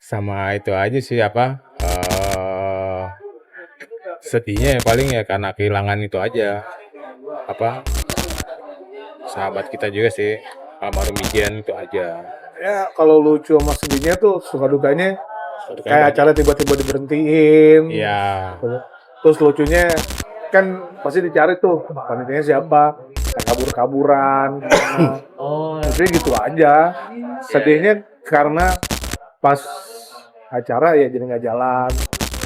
Sama itu aja sih apa, sedihnya ya paling ya karena kehilangan itu aja, apa, sahabat kita juga sih, almarhum Ijen itu aja. Ya kalau lucu sama sedihnya tuh suka dukanya Suka kayak banyak. acara tiba-tiba diberhentiin. Iya. Terus lucunya kan pasti dicari tuh panitianya siapa, yang kabur-kaburan. Oh, Lucunya gitu aja. Sedihnya karena pas acara ya jadi nggak jalan.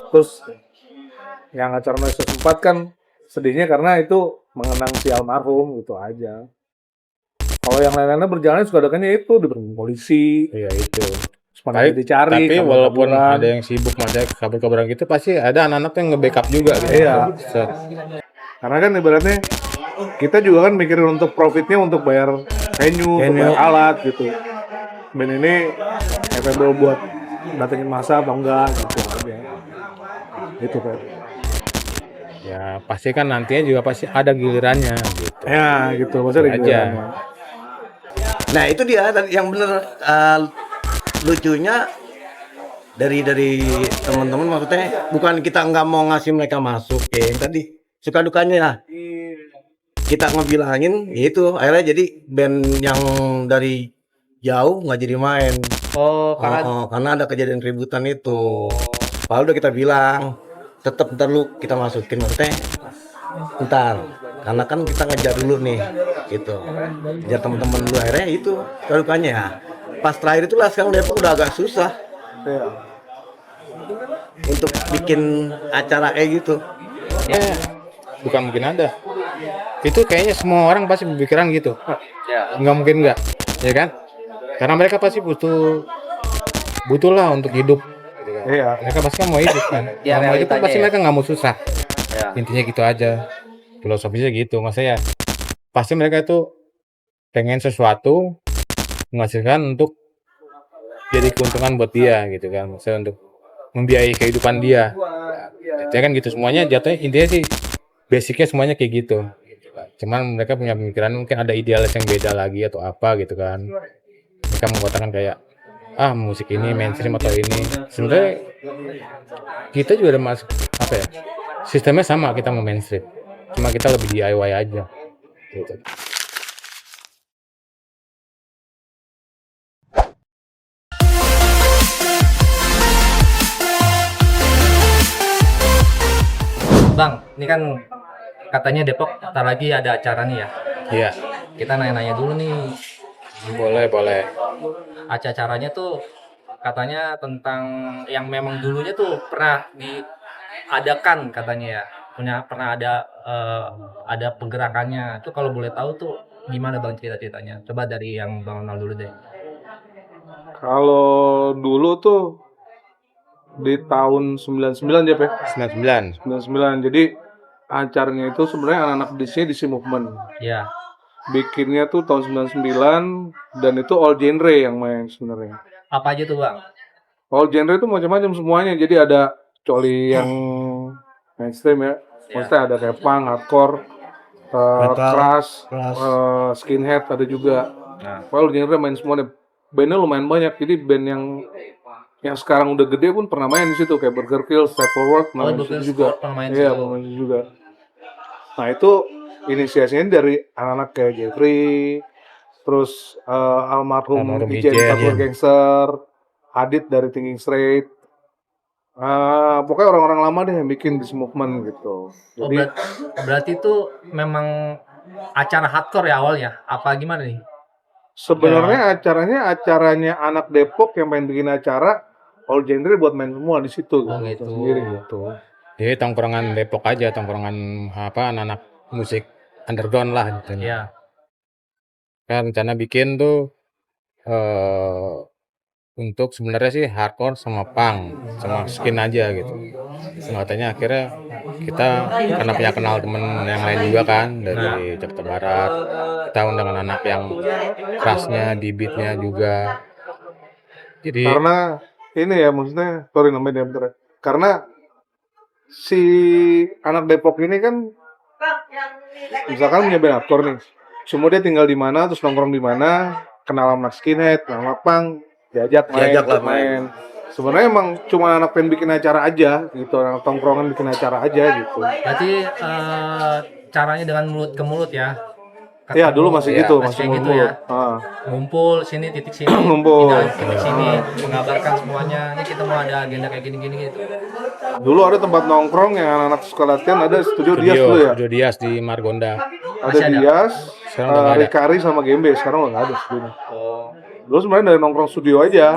Terus yang acara Noise 4 kan sedihnya karena itu mengenang si almarhum gitu aja. Kalau yang lain-lainnya berjalan suka dukanya itu diberhentiin polisi, Iya itu. sepanjang dicari, Tapi walaupun kabur-kaburan. ada yang sibuk maksudnya kabur-kaburan gitu pasti ada anak-anak yang nge-backup juga gitu. Iya. Set. Karena kan ibaratnya kita juga kan mikirin untuk profitnya untuk bayar venue, untuk bayar alat gitu. Band ini capable buat datengin masa atau enggak gitu aja. Gitu kan. Ya pasti kan nantinya juga pasti ada gilirannya gitu. Ya gitu, maksudnya Aja. gilirannya. Nah itu dia yang bener lucunya dari teman-teman, maksudnya bukan kita nggak mau ngasih mereka masuk ya, yang tadi suka dukanya ya kita ngebilangin itu akhirnya jadi band yang dari jauh nggak jadi main. Karena ada kejadian keributan itu. Padahal udah kita bilang tetap ntar lu kita masukin, maksudnya ntar karena kan kita ngejar dulu nih gitu, ngejar teman-teman dulu, akhirnya itu dukanya ya. Pas terakhir itulah sekarang Depok udah agak susah untuk bikin acara kayak gitu. Bukan mungkin ada. Itu kayaknya semua orang pasti berpikiran gitu. Nggak mungkin nggak, ya kan? Karena mereka pasti butuh lah untuk hidup. Gitu kan. Iya. Mereka pasti kan mau hidup kan. Ya, Kalau mau hidup kan realitanya pasti ya. mereka nggak mau susah. Ya. Intinya gitu aja. Filosofisnya gitu. Maksudnya pasti mereka itu pengen sesuatu menghasilkan untuk jadi keuntungan buat dia gitu kan. Maksudnya untuk membiayai kehidupan dia. Ya kan gitu semuanya jatuhnya intinya sih basicnya semuanya kayak gitu. Cuman mereka punya pemikiran mungkin ada idealis yang beda lagi atau apa gitu kan. Mereka mengatakan kayak musik ini mainstream atau ini. Sebenarnya kita juga ada masuk apa ya? Sistemnya sama, kita mau mainstream. Cuma kita lebih DIY aja. Gitu. Bang, ini kan katanya Depok ntar lagi ada acara nih ya. Iya, Kita nanya-nanya dulu nih. boleh. Acaranya tuh katanya tentang yang memang dulunya tuh pernah diadakan katanya ya. Pernah ada pergerakannya. Itu kalau boleh tahu tuh gimana Bang cerita-ceritanya? Coba dari yang Bang Ronald dulu deh. Kalau dulu tuh di tahun 99 ya, Pak. 99. 99. Jadi acaranya itu sebenarnya anak-anak di sini movement. Ya. Bikinnya tuh tahun 99 dan itu all genre yang main sebenarnya. Apa aja tuh Bang? All genre itu macam-macam semuanya. Jadi ada coli yang mainstream ya. Maksudnya ada kayak punk, hardcore, keras, skinhead ada juga. All genre main semua deh. Bandnya lumayan banyak. Jadi band yang sekarang udah gede pun pernah main di situ kayak Burger Kill, Step Forward, pernah main di situ juga. Iya, pernah main di situ juga. Nah itu inisiasinya dari anak-anak kayak Jeffrey, terus almarhum Ijen Tattoo Gangster, Adit dari Thinking Straight. Pokoknya orang-orang lama deh yang bikin this movement gitu. Jadi berarti itu memang acara hardcore ya awalnya? Apa gimana nih? sebenarnya acaranya anak Depok yang pengen bikin acara all genre buat main semua di situ gitu. Sendiri gitu. Jadi tongkrongan Depok aja, tongkrongan anak-anak musik underground lah gitu. Iya. Kan rencana bikin tuh untuk sebenarnya sih hardcore sama punk sama skin aja gitu. Katanya akhirnya kita karena punya kenal temen yang lain juga kan dari Jakarta Barat, kita undang anak yang kerasnya di beatnya juga. Jadi karena ini ya maksudnya sorry namanya bentar. Karena si anak Depok ini kan misalkan punya band hardcore nih, semua dia tinggal di mana terus nongkrong di mana, kenal sama skinhead, kenal sama punk, diajak main. sebenarnya emang cuma anak pengen bikin acara aja gitu, anak tongkrongan bikin acara aja gitu. Berarti caranya dengan mulut ke mulut ya. Iya, dulu masih Iya, gitu, masih masih kayak gitu ngumpul. ya. Ah. Ngumpul sini titik sini, Ngumpul. pindah titik sini, mengabarkan semuanya. Ini kita mau ada agenda kayak gini-gini gitu. Dulu ada tempat nongkrong yang anak-anak suka latihan, ada studio Dias Studio, dulu ya. Studio Dias di Margonda. Ada Masih ada? Dias, Sekarang udah nggak ada. Rikari sama Gembe, sekarang udah nggak ada studionya. Oh, Dulu sebenarnya dari nongkrong studio aja.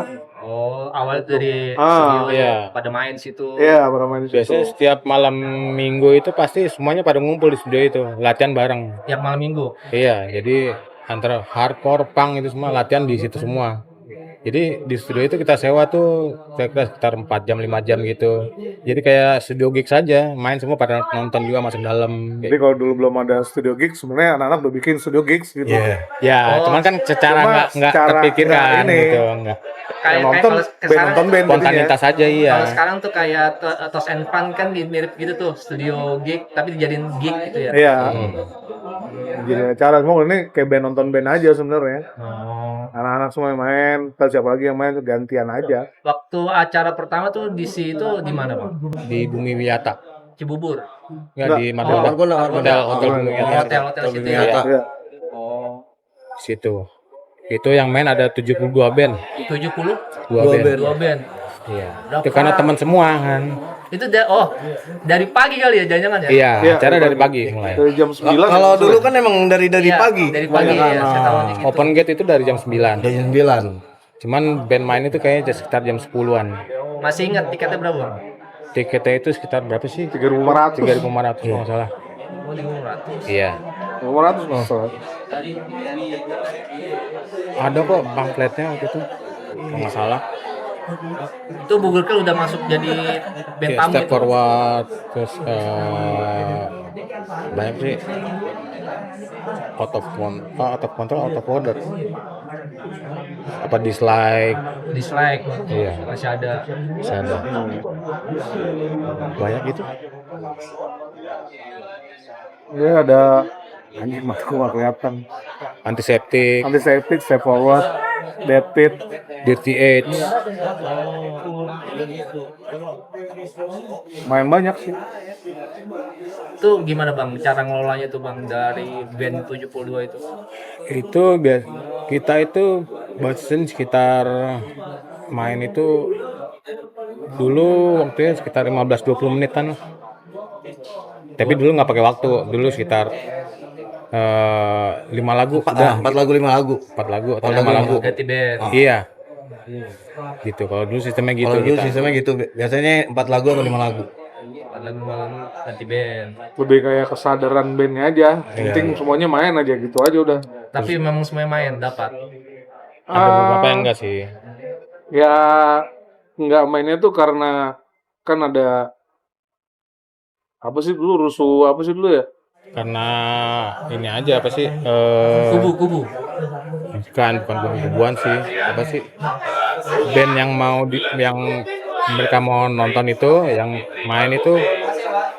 awal dari Ah, studio iya. pada main situ. Iya, pada main di Biasanya situ. setiap malam minggu itu pasti semuanya pada ngumpul di studio itu, latihan bareng. Tiap malam minggu. Iya, jadi antara hardcore, punk itu semua latihan di situ semua. Jadi di studio itu kita sewa tuh kira-kira sekitar 4 jam 5 jam gitu. Jadi kayak studio gig saja, main semua pada nonton juga masuk dalam. Jadi kalau dulu belum ada studio gigs, sebenarnya anak-anak udah bikin studio gigs gitu. Ya, Oh, cuman kan secara cuma nggak secara terpikirkan nggak ini. gitu, nggak Kayak nonton kalau band sekarang, nonton band jadinya. spontanitas aja iya. kalau sekarang tuh kayak Tos and Fun kan mirip gitu tuh, studio gig tapi dijadiin gig gitu ya. Iya. Hmm. Jadi acara semua ini kayak band nonton band aja sebenarnya. Oh. Anak-anak semua yang main, terus siapa lagi yang main gantian aja. Waktu acara pertama tuh di situ di mana, Bang? Di Bumi Wiyata. Cibubur. Nggak di Oh, Margonda. Margonda, Hotel Hotel Bumi Wiyata. Hotel situ ya. Wiyata. Iya. Oh. Situ. Itu yang main ada 72 band. 70 Dua band. 2 band. Iya. Berapa? Itu karena teman semua kan. Itu dari pagi kali ya, jangan-jangan ya? Iya, Iya, acara dari pagi mulai. Dari jam 9. Kalau dulu kan emang dari Iya, pagi. dari pagi kebanyakan. ya, saya tahunya gitu. Open gate itu dari jam 9. Dari jam 9. Cuman band main itu kayaknya sekitar jam 10-an. Masih ingat tiketnya berapa, Bang? Tiketnya itu sekitar berapa sih? 3.500. 3.500 kalau nggak salah. Oh, 500. Iya. 500 masalah. Ada kok pamfletnya waktu itu. Kalau nggak salah. Itu Google Girl udah masuk jadi band Kayak tamu Step itu. Forward, terus banyak sih. Out of control, out of order. Apa dislike? Dislike. Iya. Masih ada. Bisa ada. Banyak gitu. Ya ada anjing mataku nggak kelihatan. Antiseptik, Antiseptik, step forward, dead pit. Dirty Age. Main banyak sih. Itu gimana, Bang, cara ngelolanya tuh, Bang, dari band 72 itu? Itu kita itu batasin sekitar main itu dulu waktunya sekitar 15-20 menitan lah. Tapi dulu nggak pakai waktu, dulu sekitar 5 lagu udah 4 lagu 5 lagu. 4 lagu atau 5 lagu. Ganti band. Iya. Gitu. Kalau dulu sistemnya gitu Kalau dulu kita. sistemnya gitu, biasanya 4 lagu atau 5 lagu. Lagu ganti band. Lebih kayak kesadaran bandnya aja. Penting semuanya main aja gitu aja udah. Tapi memang semuanya main dapat. Ada beberapa yang enggak sih. Ya nggak mainnya tuh karena kan ada apa sih dulu rusuh apa sih dulu ya? Karena ini aja apa sih? Kubu. Bukan kubuan sih. Apa sih? Band yang yang mereka mau nonton itu, yang main itu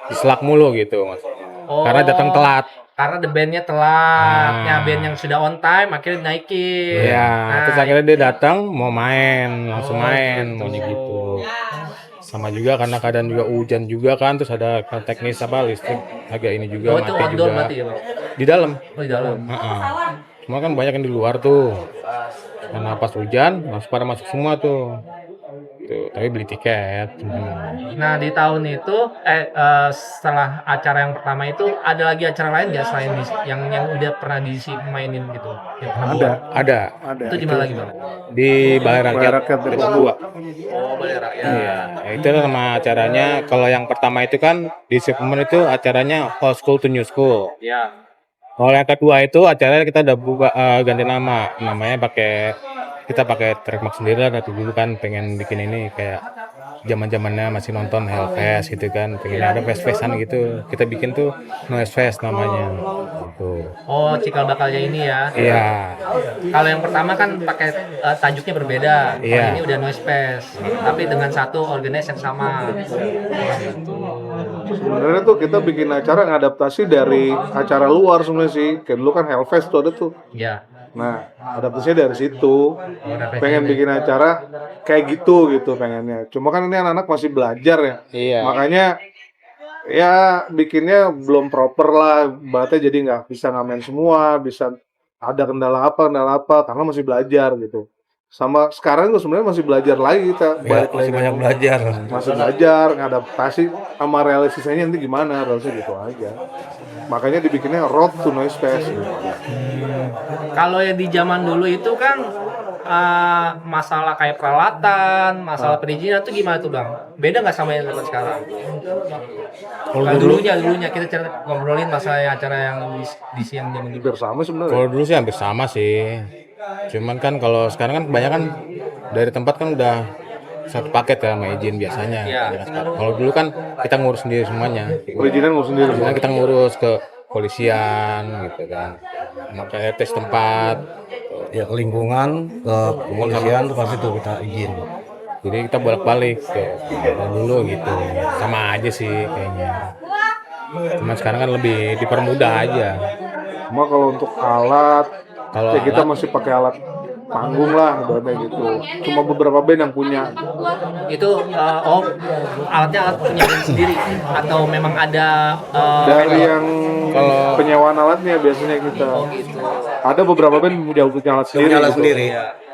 diselak mulu gitu, Mas. Oh. Karena datang telat. Karena the bandnya telat, Ah. ya band yang sudah on time akhirnya naikin. Iya, Nah, terus akhirnya dia datang mau main, langsung main, maunya gitu. Sama juga karena keadaan juga hujan juga kan, terus ada teknis apa listrik agak ini juga oh, itu mati outdoor juga. berarti ya, Bang? Di dalam. Oh, di dalam. Heeh. Cuma kan banyak yang di luar tuh. Karena pas hujan, langsung pada masuk semua tuh. Tuh, tapi beli tiket. Nah, di tahun itu setelah acara yang pertama itu ada lagi acara lain nggak selain yang udah pernah diisi mainin gitu? Yang pernah buat? Ada Ada. Itu di mana lagi, Bang? di Balai Rakyat Balai Rakyat Depok Depok 2. Oh, Balai Rakyat. Iya, itu nama acaranya. Kalau yang pertama itu kan di Superman itu acaranya Old School to New School. Iya. Kalau yang kedua itu acaranya kita udah buka ganti nama, namanya kita pakai trademark sendiri lah. Dari dulu kan pengen bikin ini kayak zaman-zamannya masih nonton Hellfest gitu kan, pengen ada fest-festan gitu. Kita bikin tuh Noise Fest namanya. Gitu. Oh, cikal bakalnya ini ya. Iya, Kalau yang pertama kan pakai tajuknya berbeda. Kalau Iya. ini udah Noise Fest, tapi dengan satu organize yang sama. Sebenarnya tuh kita bikin acara ngadaptasi dari acara luar sebenarnya sih. Kayak dulu kan Hellfest tuh ada tuh. Ya. Nah, adaptasinya dari situ. Pengen bikin acara kayak gitu pengennya. Cuma kan ini anak-anak masih belajar ya. Iya. Makanya ya bikinnya belum proper lah. Berarti jadi nggak bisa ngamen semua, bisa ada kendala apa karena masih belajar gitu. Sama sekarang tuh sebenarnya masih belajar lagi kita. Ya, Balik masih lagi. banyak belajar. Masih belajar, ngadaptasi sama realisasinya nanti gimana, harusnya gitu aja. Makanya dibikinnya Road to Noise Fest. Kalau yang di zaman dulu itu kan masalah kayak peralatan, masalah perizinan tuh gimana tuh Bang? Beda nggak sama yang zaman sekarang? Kalau dulunya kita ngobrolin masalah acara yang di siang zaman dulu. Hampir sama sebenarnya. Kalau dulu sih hampir sama sih. Cuman kan kalau sekarang kan kebanyakan dari tempat kan udah satu paket ya sama izin biasanya. Iya. Ya kan sekarang. Kalau dulu kan kita ngurus sendiri semuanya. Perizinan ngurus sendiri. Biasanya kita ngurus ke polisian gitu kan. Sama ke RT setempat. Ya ke lingkungan, ke kepolisian tuh pasti tuh kita izin. Jadi kita bolak-balik ke dulu gitu. Sama aja sih kayaknya. Cuman sekarang kan lebih dipermudah aja. Cuma kalau untuk alat, Kalau ya kita alat- masih pakai alat panggung lah, ibaratnya gitu. Cuma beberapa band yang punya. Itu alatnya alat punya band sendiri atau memang ada Dari yang Kalau- penyewaan alatnya biasanya kita. gitu. Ada beberapa band punya alat sendiri. Punya alat gitu. sendiri.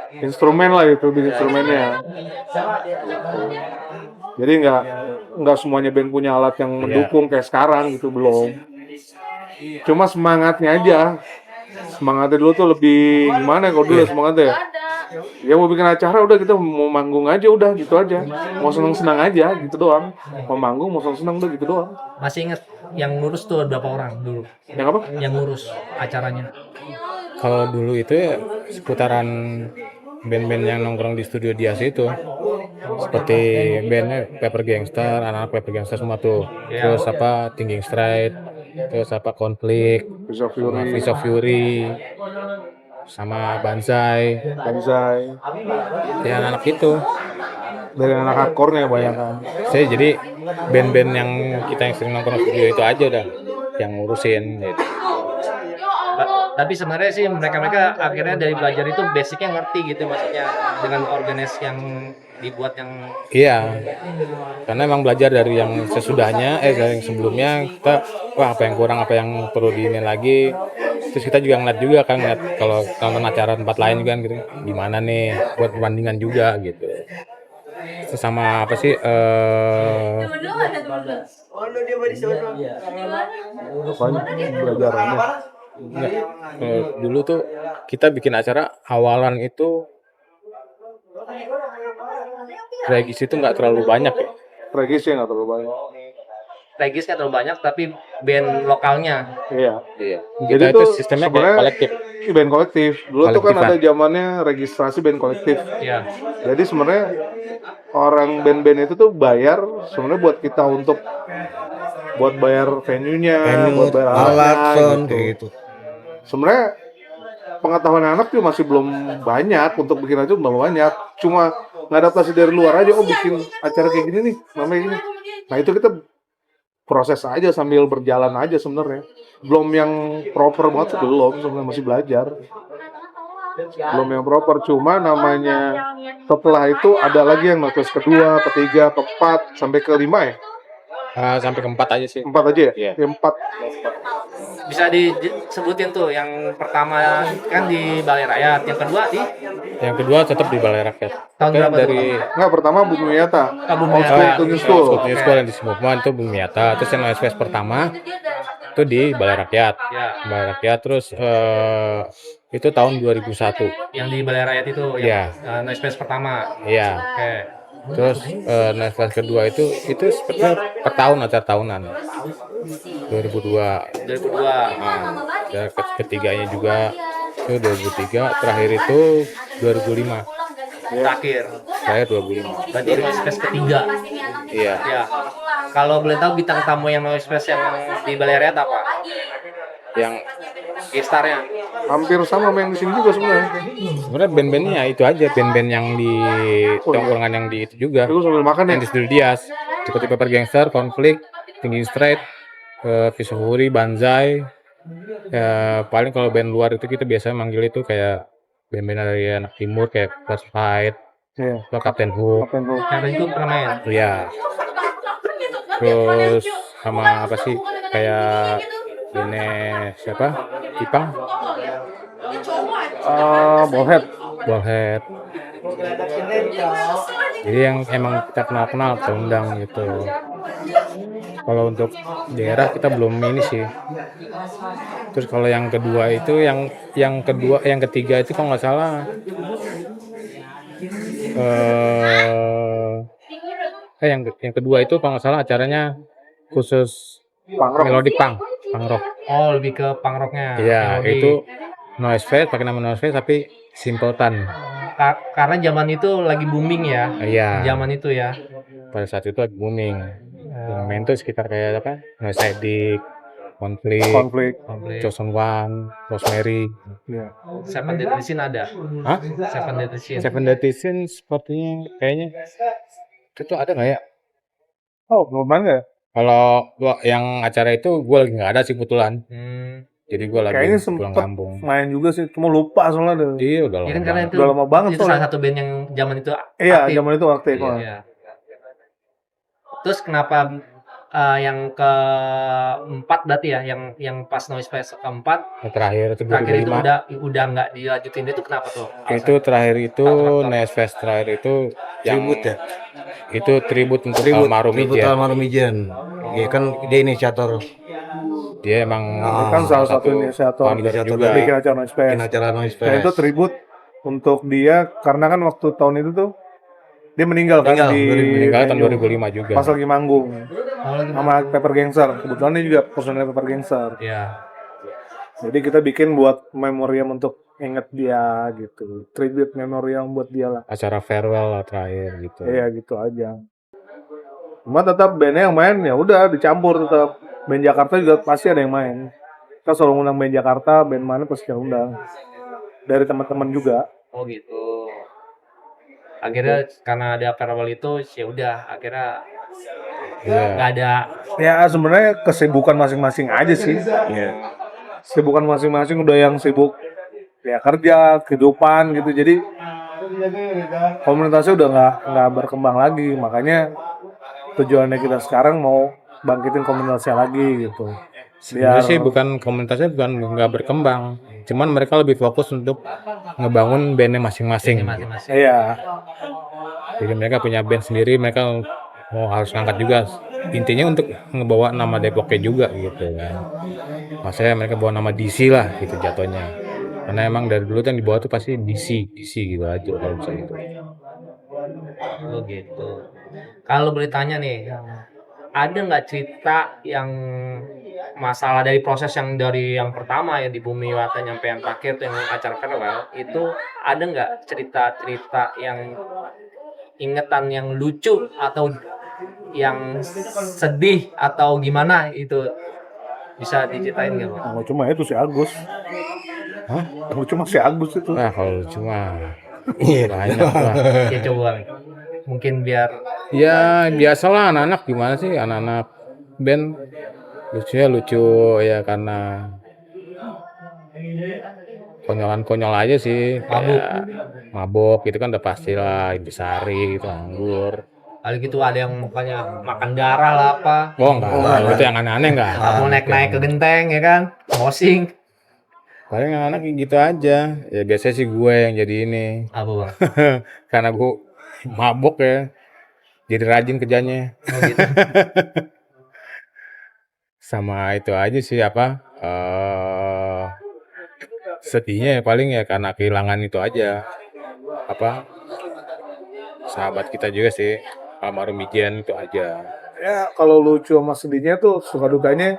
Instrumen lah itu, bikin instrumennya. Jadi nggak semuanya band punya alat yang mendukung kayak sekarang gitu, belum. Cuma semangatnya aja. Semangatnya dulu tuh lebih gimana kalau dulu semangatnya ya? Ya mau bikin acara udah kita mau manggung aja udah gitu aja. Mau seneng-senang aja gitu doang. Mau manggung mau seneng-senang udah gitu doang. Masih inget yang ngurus tuh berapa orang dulu? Yang apa? Yang ngurus acaranya. Kalau dulu itu ya seputaran band-band yang nongkrong di studio Dias itu, seperti bandnya Paper Gangster, anak-anak Paper Gangster semua tuh. Terus apa Thinking Straight, terus apa Konflik, Piece of sama Fury, Fist of Fury, sama Banzai, Banzai. ya anak-anak itu. Dari anak hardcore-nya banyak kan. Saya jadi band-band yang kita yang sering nongkrong studio itu aja udah yang ngurusin gitu. Tapi sebenarnya sih mereka akhirnya dari belajar itu basicnya ngerti gitu maksudnya dengan organisasi yang dibuat yang Iya, karena emang belajar dari yang sesudahnya, dari yang sebelumnya kita, wah apa yang kurang, apa yang perlu diinin lagi. Terus kita juga ngeliat juga kan, ngeliat kalau nonton acara tempat lain juga kan gitu, gimana nih buat perbandingan juga gitu. Terus sama apa sih, Apanya? Pelajarannya. enggak, dulu tuh kita bikin acara awalan itu regis itu nggak terlalu banyak ya. Regis ya nggak terlalu banyak. regisnya terlalu banyak tapi band lokalnya. Iya. Iya. Jadi Kita itu tuh sistemnya kayak sebenarnya kolektif. band kolektif. Dulu tuh kan Kolektifan. ada zamannya registrasi band kolektif. Ya. Jadi sebenarnya orang band-band itu tuh bayar sebenarnya buat kita untuk buat bayar venue-nya, buat bayar alat, alatnya, sound gitu. kayak gitu. Sebenarnya pengetahuan anak tuh masih belum banyak untuk bikin aja belum banyak. Cuma ngadaptasi dari luar aja, oh bikin acara kayak gini nih, namanya gini. Nah itu kita proses aja sambil berjalan aja sebenarnya. Belum yang proper banget tuh belum, sebenarnya masih belajar. Belum yang proper, cuma namanya setelah itu ada lagi yang notes kedua, ketiga, keempat, sampai kelima ya? Sampai keempat aja sih. 4 aja ya? Iya. Yang 4. Bisa disebutin tuh yang pertama kan di Balai Rakyat, yang kedua di Yang kedua tetap di Balai Rakyat. Tahun Kita berapa tuh, dari Enggak, pertama Bumi Yata. Bumi Old Yata. School to New School. School School yang di Movement itu Bumi Yata. Terus yang OSPS pertama itu di Balai Rakyat. ya Balai Rakyat terus itu tahun 2001. yang di Balai Rakyat itu Iya. yang Noise Fest pertama. Iya. Oke. Terus OSPS kedua itu sepertinya per tahun acara tahunan. 2002. 2002. Dan ketiganya juga itu 2003, terakhir itu 2005. Terakhir. Saya 2005. Berarti Noise Fest ketiga. Iya. Ya. Kalau boleh tahu bintang tamu yang Noise Fest yang di Balai Rakyat apa? Yang Gestarnya. Hampir sama sama yang di sini juga sebenarnya. sebenarnya band-bandnya ya itu aja, band-band yang di tongkrongan yang di itu juga. Itu sambil makan ya. Yang di Studio Dias, seperti Paper Gangster, Konflik, Thinking Straight, Fist of Fury, Banzai, Ya paling kalau band luar itu kita biasa manggil itu kayak band-band dari anak timur kayak First Fight Iya. atau Captain Hook. Captain Hook. Captain Hook pernah main. Iya. Terus sama apa sih kayak ini siapa? Ipang, Ballhead. Ballhead. Jadi yang emang kita kenal kita undang gitu. Kalau untuk daerah kita belum ini sih. Terus kalau yang kedua itu yang ketiga itu kalau nggak salah yang kedua itu kalau nggak salah acaranya khusus Punk rock. melodic punk rock. Oh, lebih ke punk rocknya. Iya, Melodi. itu Noise Fest pakai nama Noise Fest tapi Simpleton. Karena zaman itu lagi booming ya. Iya. Zaman itu ya. Pada saat itu lagi booming. Yang main tuh sekitar kayak apa? Noise Addict, Conflict, Konflik. Chosen One, Rosemary. Iya. Seven Deadly Sin ada. Hah? Seven Deadly Sin. Seven Deadly Sin sepertinya kayaknya itu ada nggak ya? Oh, belum ada. Kalau yang acara itu gue lagi nggak ada sih kebetulan. Jadi gue lagi Kayaknya pulang sempet kampung. main juga sih, cuma lupa soalnya deh. Iya udah Iya lama kan karena banget. itu, Udah lama banget itu salah soalnya. satu band yang zaman itu Iya, aktif. zaman itu aktif. Iya. Iya. Terus kenapa yang keempat berarti ya, yang pas Noise Fest keempat Yang terakhir itu terakhir itu 2005. udah nggak dilanjutin, itu kenapa tuh? Itu terakhir itu Noise Fest terakhir itu yang Tribut ya. itu tribut untuk Tribut almarhum Ijen. almarhum Ijen. Iya kan dia inisiator Dia emang Kan salah satu inisiator founder juga. bikin acara Noise Fest. bikin acara Noise Dan itu Fest. tribut untuk dia karena kan waktu tahun itu tuh dia meninggal kan Meninggal, Meninggal tahun venue 2005 juga. pas lagi manggung Oh, lagi sama Pepper Gangster. Kebetulan dia juga personel Pepper Gangster. ya. Jadi kita bikin buat memoriam untuk inget dia gitu. Tribute memoriam buat dia lah. Acara farewell lah terakhir gitu. Iya gitu aja. Cuma tetap bandnya yang main ya udah dicampur tetap. Band Jakarta juga pasti ada yang main. Kita selalu ngundang band Jakarta, band mana pasti kita undang. Dari teman-teman juga. Oh gitu. Akhirnya karena ada farewell itu, ya udah akhirnya Iya. nggak ada. Ya sebenarnya kesibukan masing-masing aja sih. Iya. Kesibukan masing-masing udah yang sibuk ya kerja, kehidupan gitu. Jadi komunitasnya udah nggak berkembang lagi. Makanya tujuannya kita sekarang mau bangkitin komunitasnya lagi gitu. Sebenarnya sih bukan komunitasnya bukan nggak berkembang, cuman mereka lebih fokus untuk ngebangun bandnya masing-masing. Masing-masing. Iya. Jadi mereka punya band sendiri, mereka mau harus ngangkat juga. Intinya untuk ngebawa nama Depoknya juga gitu kan. Maksudnya mereka bawa nama DC lah gitu jatuhnya. Karena emang dari dulu yang dibawa tuh pasti DC gitu aja kalau misalnya gitu. Oh gitu. Kalau boleh tanya nih, ada nggak cerita yang masalah dari proses yang dari yang pertama ya di Bumi Wata nyampe yang terakhir tuh yang acara farewell itu, ada nggak cerita-cerita yang ingetan yang lucu atau yang sedih atau gimana itu, bisa diceritain nggak Bang? Yang cuma itu si Agus. Hah? Yang cuma si Agus itu. Nah kalau cuma Iya. banyak lah. Ya coba mungkin biar Ya biasalah anak-anak gimana sih anak-anak band lucunya lucu ya karena konyolan-konyol aja sih. Mabuk. Kayak mabok gitu kan udah pastilah Intisari gitu anggur. kali gitu ada yang mukanya makan darah lah apa, Oh enggak, itu yang aneh-aneh enggak. mau naik-naik ke genteng ya kan, mosing Paling anak gitu aja. Ya biasanya sih gue yang jadi ini. apa Bang? Karena gue mabok ya. Jadi rajin kerjanya. Oh gitu. Sama itu aja sih apa? Sedihnya ya paling ya karena kehilangan itu aja. Apa? Sahabat kita juga sih. Almarhum Ijen itu aja. Ya kalau lucu sama sedihnya tuh suka dukanya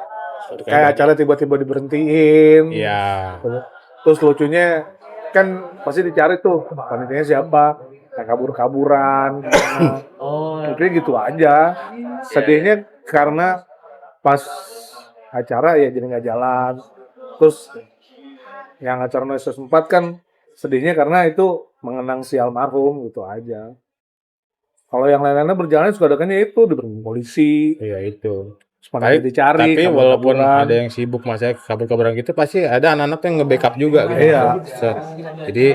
kayak acara tiba-tiba diberhentiin. Iya. Terus lucunya kan pasti dicari tuh panitianya siapa, yang kabur-kaburan. Oh Mungkin gitu aja. Sedihnya karena pas acara ya jadi nggak jalan. Terus yang acara Noise 4 kan sedihnya karena itu mengenang si almarhum gitu aja. Kalau yang lain-lainnya berjalan suka dukanya itu diberhentiin polisi. Iya itu. semakin dicari. Tapi walaupun kabur-kaburan. ada yang sibuk masa kabur-kaburan gitu, pasti ada anak-anak yang nge-backup juga gitu. Iya. Jadi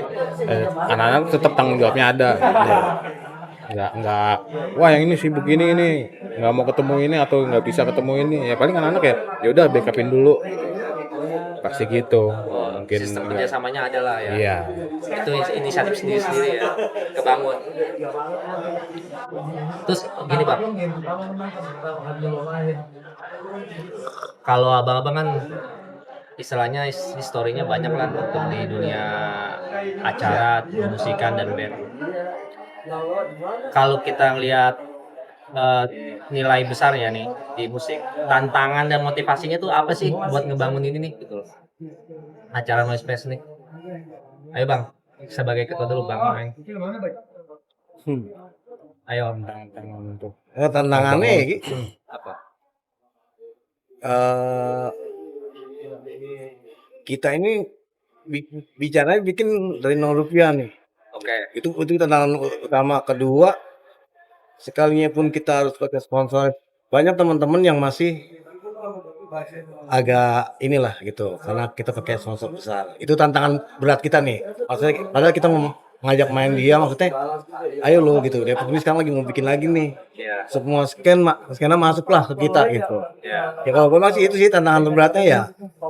anak-anak tetap tanggung jawabnya ada. Gitu. Nggak, wah yang ini sibuk ini nggak mau ketemu ini atau nggak bisa ketemu ini, ya paling anak-anak ya udah backupin dulu. Pasti gitu. Mungkin Sistem kerjasamanya ada lah ya. iya. Itu inisiatif sendiri-sendiri ya, kebangun. Terus gini Bang, kalau abang-abang kan istilahnya historinya banyak lah untuk di dunia acara, musikan dan band. Kalau kita lihat nilai besarnya nih di musik, tantangan dan motivasinya tuh apa sih buat ngebangun ini nih gitu loh. Acara Noise Fest nih. Ayo Bang, sebagai ketua dulu Bang Maeng. Ayo Tantangan untuk Tantangannya gitu. apa? Kita ini bicaranya bikin dari 0 rupiah nih. Oke. Itu tantangan utama. Kedua, sekalinya pun kita harus pakai sponsor. Banyak teman-teman yang masih agak inilah gitu, karena kita pakai sponsor besar. Itu tantangan berat kita nih. Maksudnya, padahal kita mau ngajak main dia, maksudnya, ayo lo gitu. Depok ini sekarang lagi mau bikin lagi nih. Iya. Semua skena masuklah ke kita gitu. Iya. Ya kalau gue masih itu sih tantangan terberatnya ya.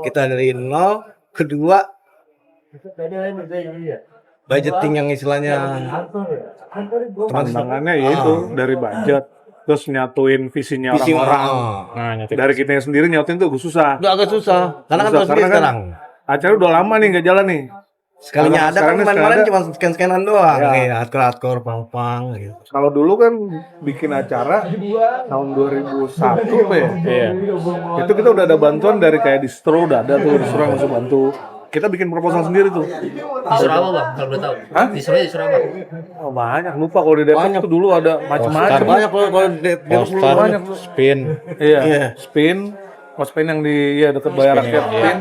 Kita dari nol. Kedua, budgeting yang istilahnya Tantangannya yaitu dari budget, terus nyatuin visinya visi orang-orang. nah nyetik Dari kita sendiri nyatuin tuh agak susah. udah agak susah. Karena kan Susah, tahu sendiri karena kan sekarang. Acara udah lama nih nggak jalan nih. Sekalinya Kalau ada kan sekarang kemarin-kemarin ada. cuma scan-scanan doang. Ya. Nih, hardcore, pang-pang gitu. Kalau dulu kan bikin acara tahun 2001 apa ya? iya. Itu kita udah ada bantuan dari kayak distro, udah ada tuh distro yang masuk bantu. Kita bikin proposal sendiri tuh. Disuruh apa Bang? Kalau boleh tahu. Hah? Disuruh apa? Oh, banyak, lupa kalau di Depok Banyak. tuh dulu ada macam-macam. All-Star. Banyak kalau Depok All-Star, banyak. spin, Iya. Iya. Spin. Oh, spin yang di dekat Bayar Rakyat. Spin.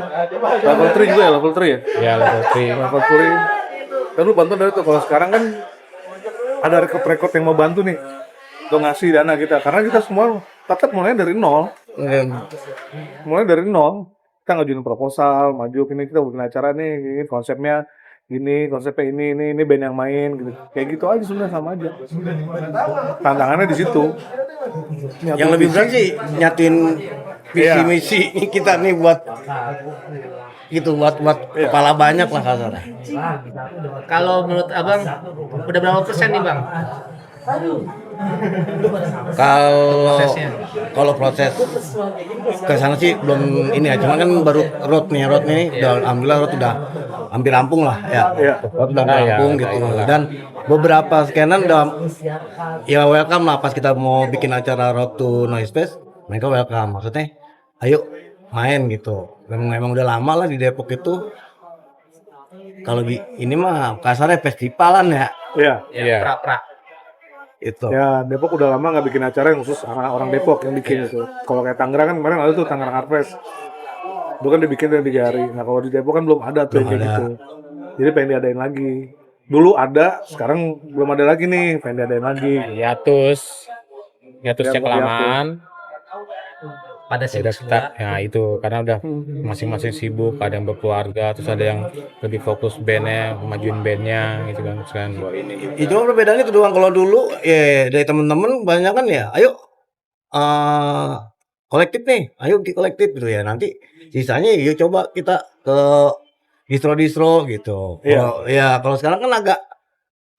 Level 3 juga ya, level 3 ya? ya level 3. Level 3. Kan lu bantuan dari itu. Kalau sekarang kan ada rekod-rekod yang mau bantu nih. Untuk ngasih dana kita. Karena kita semua tetap mulai dari nol. Mulai dari nol. Kita ngajuin proposal, maju ini kita bikin acara nih, gini, konsepnya ini band yang main gitu. Kayak gitu aja sebenarnya sama aja. Tantangannya di situ. Yang lebih berat sih nyatuin visi Iya. misi kita nih buat gitu buat kepala banyak lah kasarnya. Kalau menurut Abang udah berapa persen nih Bang? Kalau Prosesnya. proses ke sana sih belum ini ya, cuman kan baru road nih udah alhamdulillah road udah hampir rampung lah ya. Iya. Road udah Nah, ya, rampung gitu. Dan beberapa scanan udah ya welcome lah pas kita mau bikin acara Road to Noise Fest, mereka welcome. Maksudnya ayo main gitu. Memang udah lama lah di Depok itu. Kalau ini mah kasarnya festivalan ya. Iya. Iya. Pra. Itu. Ya, Depok udah lama nggak bikin acara yang khusus orang Depok yang bikin itu. Kalau kayak Tangerang kan kemarin ada tuh Tangerang Art Fest. Itu kan dibikin dari 3 hari. Nah, kalau di Depok kan belum ada tuh yang kayak gitu. Jadi pengen diadain lagi. Dulu ada, sekarang belum ada lagi nih, pengen diadain lagi. hiatusnya Hiatus. kelamaan. Pada Ya udah sibuk kita, semua. ya itu karena udah masing-masing sibuk, ada yang berkeluarga, terus ada yang lebih fokus bandnya, majuin bandnya gitu kan, sekarang buat ini. Itu cuma perbedaannya itu doang. Kalau dulu ya dari temen-temen banyak kan ya, ayo kolektif nih, ayo kolektif gitu ya. Nanti sisanya yuk coba kita ke distro-distro gitu. Kalau sekarang kan agak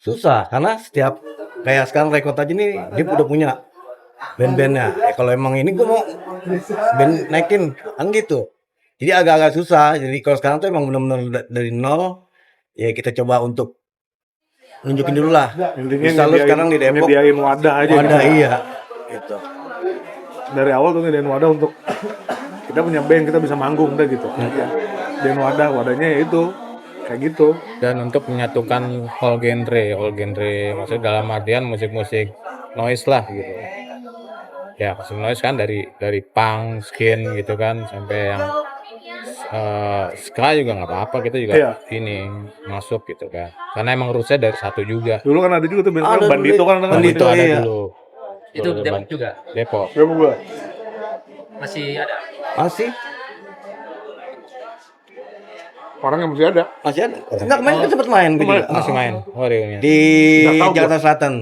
susah karena setiap kayak sekarang Rekod aja nih dia udah punya band-bandnya. Kalau emang ini gua mau band naikin kan gitu. Jadi agak-agak susah. Jadi kalau sekarang tuh emang benar-benar dari nol ya kita coba untuk nunjukin dulu lah. Intinya Bisa lu sekarang di Depok nyediain wadah aja. ada gitu. iya gitu. Dari awal tuh nyediain wadah untuk kita punya band, kita bisa manggung udah gitu. Ya. Dan wadahnya ya itu kayak gitu. Dan untuk menyatukan all genre, maksudnya dalam artian musik-musik noise lah gitu. Ya, musik noise kan dari punk, skin gitu kan, sampai yang ska juga nggak apa-apa, kita juga Iya. ini masuk gitu kan. Karena emang rootsnya dari satu juga. Dulu kan ada juga tuh band Ada Bandito dulu. kan ada kan? Bandito, Itu ada iya. dulu. Itu Depok juga. Depok. Berapa gua? masih ada. Masih Orang yang masih ada. enggak main kan sempat main gue juga. Masih main. Oh, reunian. Di Nggak tahu gua. Jakarta Selatan.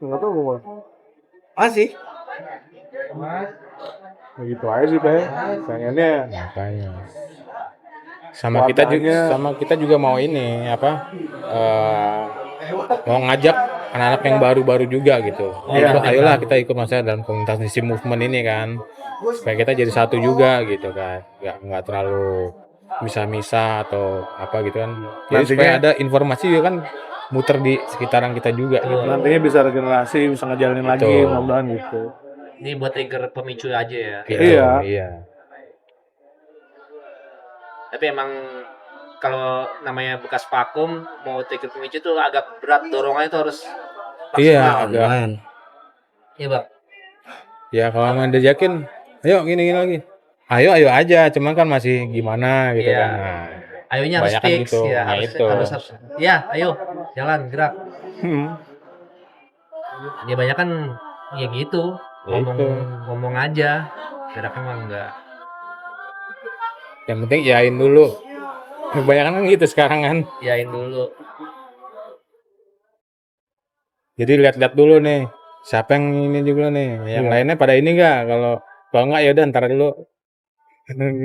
Nggak tahu gue. Masih. Begitu aja sih, Pak. Pengennya Makanya. Sama kita juga mau ini apa? Mau ngajak anak-anak yang baru-baru juga gitu. Ayolah kita ikut maksudnya dalam komunitas Nisi Movement ini kan. Supaya kita jadi satu juga gitu kan. Nggak terlalu misah-misah atau apa gitu kan. Jadi supaya ada informasi juga kan muter di sekitaran kita juga gitu. nantinya bisa regenerasi, bisa ngejalanin lagi, Betul. mudah-mudahan gitu. Ini buat trigger pemicu aja ya. Gitu, Iya. Iya. Tapi emang kalau namanya bekas vakum mau trigger pemicu tuh agak berat, dorongannya tuh harus Iya, agak. Main. Iya bang. Ya kalau main diajakin, ayo gini lagi. Ayo aja, cuman kan masih gimana gitu Iya. kan. Nah, Ayonya harus Kebanyakan fix gitu. ya, Nah, itu. harus. Ya, ayo jalan gerak. Ya banyak kan ya gitu. Ya itu. Ngomong aja, geraknya mah enggak. Yang penting yain dulu. Kebanyakan kan gitu sekarang kan. Yain dulu. Jadi lihat-lihat dulu nih, siapa yang ini juga nih. Yang lainnya pada ini enggak? Kalau enggak ya udah ntar dulu.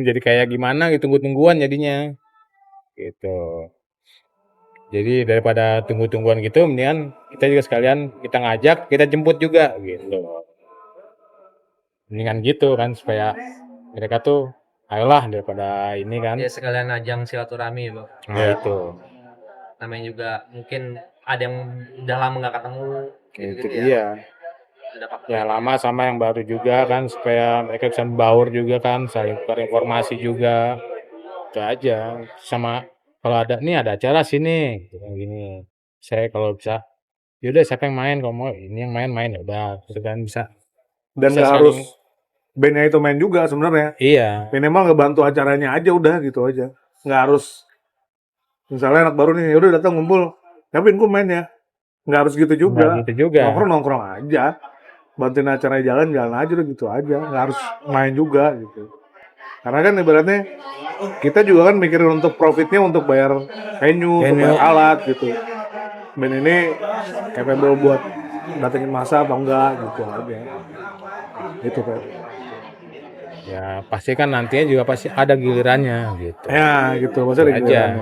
Jadi kayak gimana gitu, tunggu-tungguan jadinya. Gitu. Jadi daripada tunggu-tungguan gitu, mendingan kita juga sekalian kita ngajak, kita jemput juga gitu. Mendingan gitu kan supaya mereka tuh ayolah daripada ini kan. Ya sekalian ajang silaturahmi bang. Nah, itu. Namanya juga mungkin ada yang udah lama nggak ketemu gitu ya. Iya. Udah pakai. Ya lama sama yang baru juga kan supaya mereka bisa baur juga kan, saling tukar informasi juga. Itu aja. Sama kalau ada nih ada acara sini gitu kan gini. Saya kalau bisa yaudah siapa yang main kalau mau ini yang main ya udah gitu kan bisa. Dan Bisa nggak saling- harus bandnya itu main juga sebenarnya. Iya. Minimal ngebantu acaranya aja udah gitu aja. Nggak harus misalnya anak baru nih, udah datang ngumpul, tapi gue main ya. Nggak harus gitu juga. Nggak gitu juga. Nongkrong aja. Bantuin acaranya jalan aja udah gitu aja. Nggak harus main juga gitu. Karena kan ibaratnya kita juga kan mikirin untuk profitnya untuk bayar venue, untuk bayar alat gitu. Band ini capable buat datengin masa apa enggak gitu aja. Itu kan. Ya pasti kan nantinya juga pasti ada gilirannya gitu. Ya gitu, maksudnya Itu gitu aja. aja.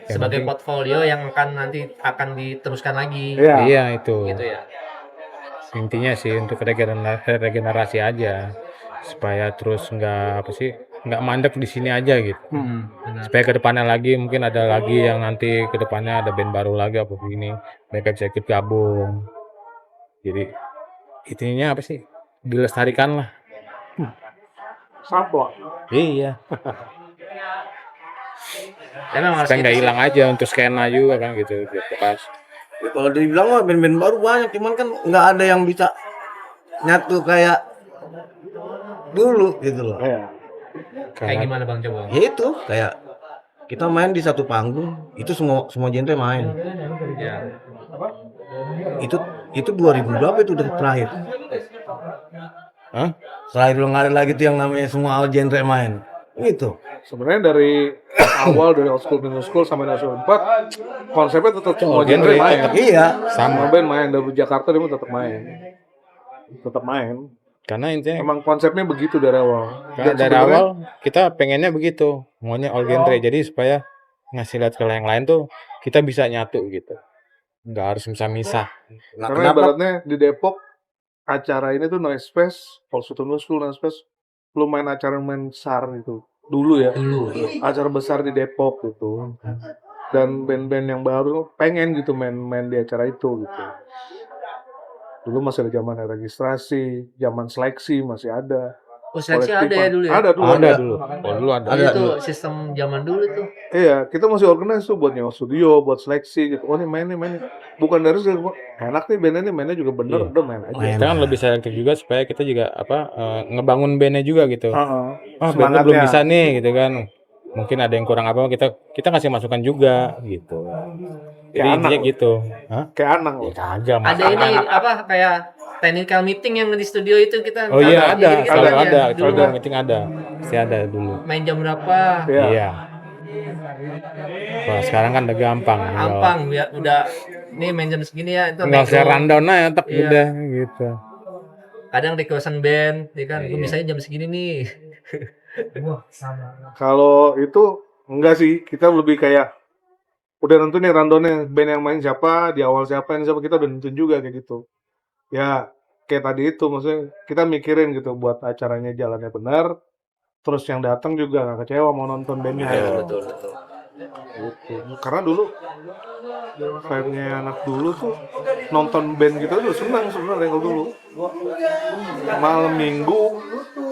Yang Sebagai penting- portfolio yang akan diteruskan lagi. Iya. Iya itu. Gitu ya. Intinya sih untuk regenerasi aja supaya terus nggak mandek di sini aja gitu. Benar. Supaya kedepannya lagi mungkin ada lagi yang nanti kedepannya ada band baru lagi apa begini mereka bisa ikut gabung. Jadi intinya apa sih dilestarikan lah. Sampo. Iya. Emang harus Supaya nggak gitu sih. hilang aja untuk skena juga kan gitu. Pas Ya, kalau dibilang mah band-band baru banyak, cuman kan nggak ada yang bisa nyatu kayak dulu gitu loh. Iya. Kayak gimana bang coba? Ya itu kayak kita main di satu panggung, itu semua genre main. Ya. Itu 2000 berapa itu udah terakhir? Hah? Terakhir belum ada lagi tuh yang namanya semua genre main. Itu. Sebenarnya dari awal dari old school new school sampai nasional 4 konsepnya tetap semua genre genre main. Iya. Sama band main dari Jakarta dia tetap main. Tetap main. karena intinya Emang konsepnya begitu dari awal. karena Dan dari sebenarnya awal kita pengennya begitu, maunya all genre. Jadi supaya ngasih lihat ke yang lain tuh kita bisa nyatu gitu. Nggak harus misah-misah. Nah, karena kenapa? ibaratnya di Depok acara ini tuh Noise Fest, Old School New School Noise Fest lumayan acara main besar gitu. Dulu ya. Acara besar di Depok gitu. Dan band-band yang baru pengen gitu main di acara itu gitu. Dulu masih ada zaman registrasi, zaman seleksi masih ada. Oh seleksi ada ya dulu ya? Ada dulu. Ada dulu. Oh, dulu ada. Iya tuh sistem zaman dulu tuh. Iya, kita masih organize tuh buat nyewa studio, buat seleksi gitu. Oh ini main. Bukan dari segala, enak nih bandnya nih, mainnya juga bener, Iya. udah main aja. Kita kan lebih selektif juga supaya kita juga ngebangun bandnya juga gitu. Heeh. Bandnya belum bisa nih gitu kan. Mungkin ada yang kurang apa kita kasih masukan juga gitu. Jadi Kayak intinya anak. gitu. Hah? Kayak Anang. Ya kagak Ada ini apa kayak technical meeting yang di studio itu kita Oh iya ada, gini-gini selalu kan ya, ada, dulu kalau meeting ada, pasti ada dulu. main jam berapa, Iya. Iya. Wah, sekarang kan udah gampang. gampang ya udah nih main jam segini ya itu Nggak usah nego. rundown aja, tak Iya. udah gitu. Kadang requestan band ya kan, Iya. misalnya jam segini nih. Kalau itu enggak sih, kita lebih kayak udah nentuin nih rundownnya, band yang main siapa, di awal siapa, ini siapa, kita udah nentuin juga kayak gitu. Ya kayak tadi itu, maksudnya kita mikirin gitu buat acaranya jalannya benar, terus yang datang juga nggak kecewa mau nonton bandnya. Betul. Gitu. Karena dulu vibe-nya anak dulu tuh nonton band gitu tuh senang sebenarnya kalau dulu. Malam minggu,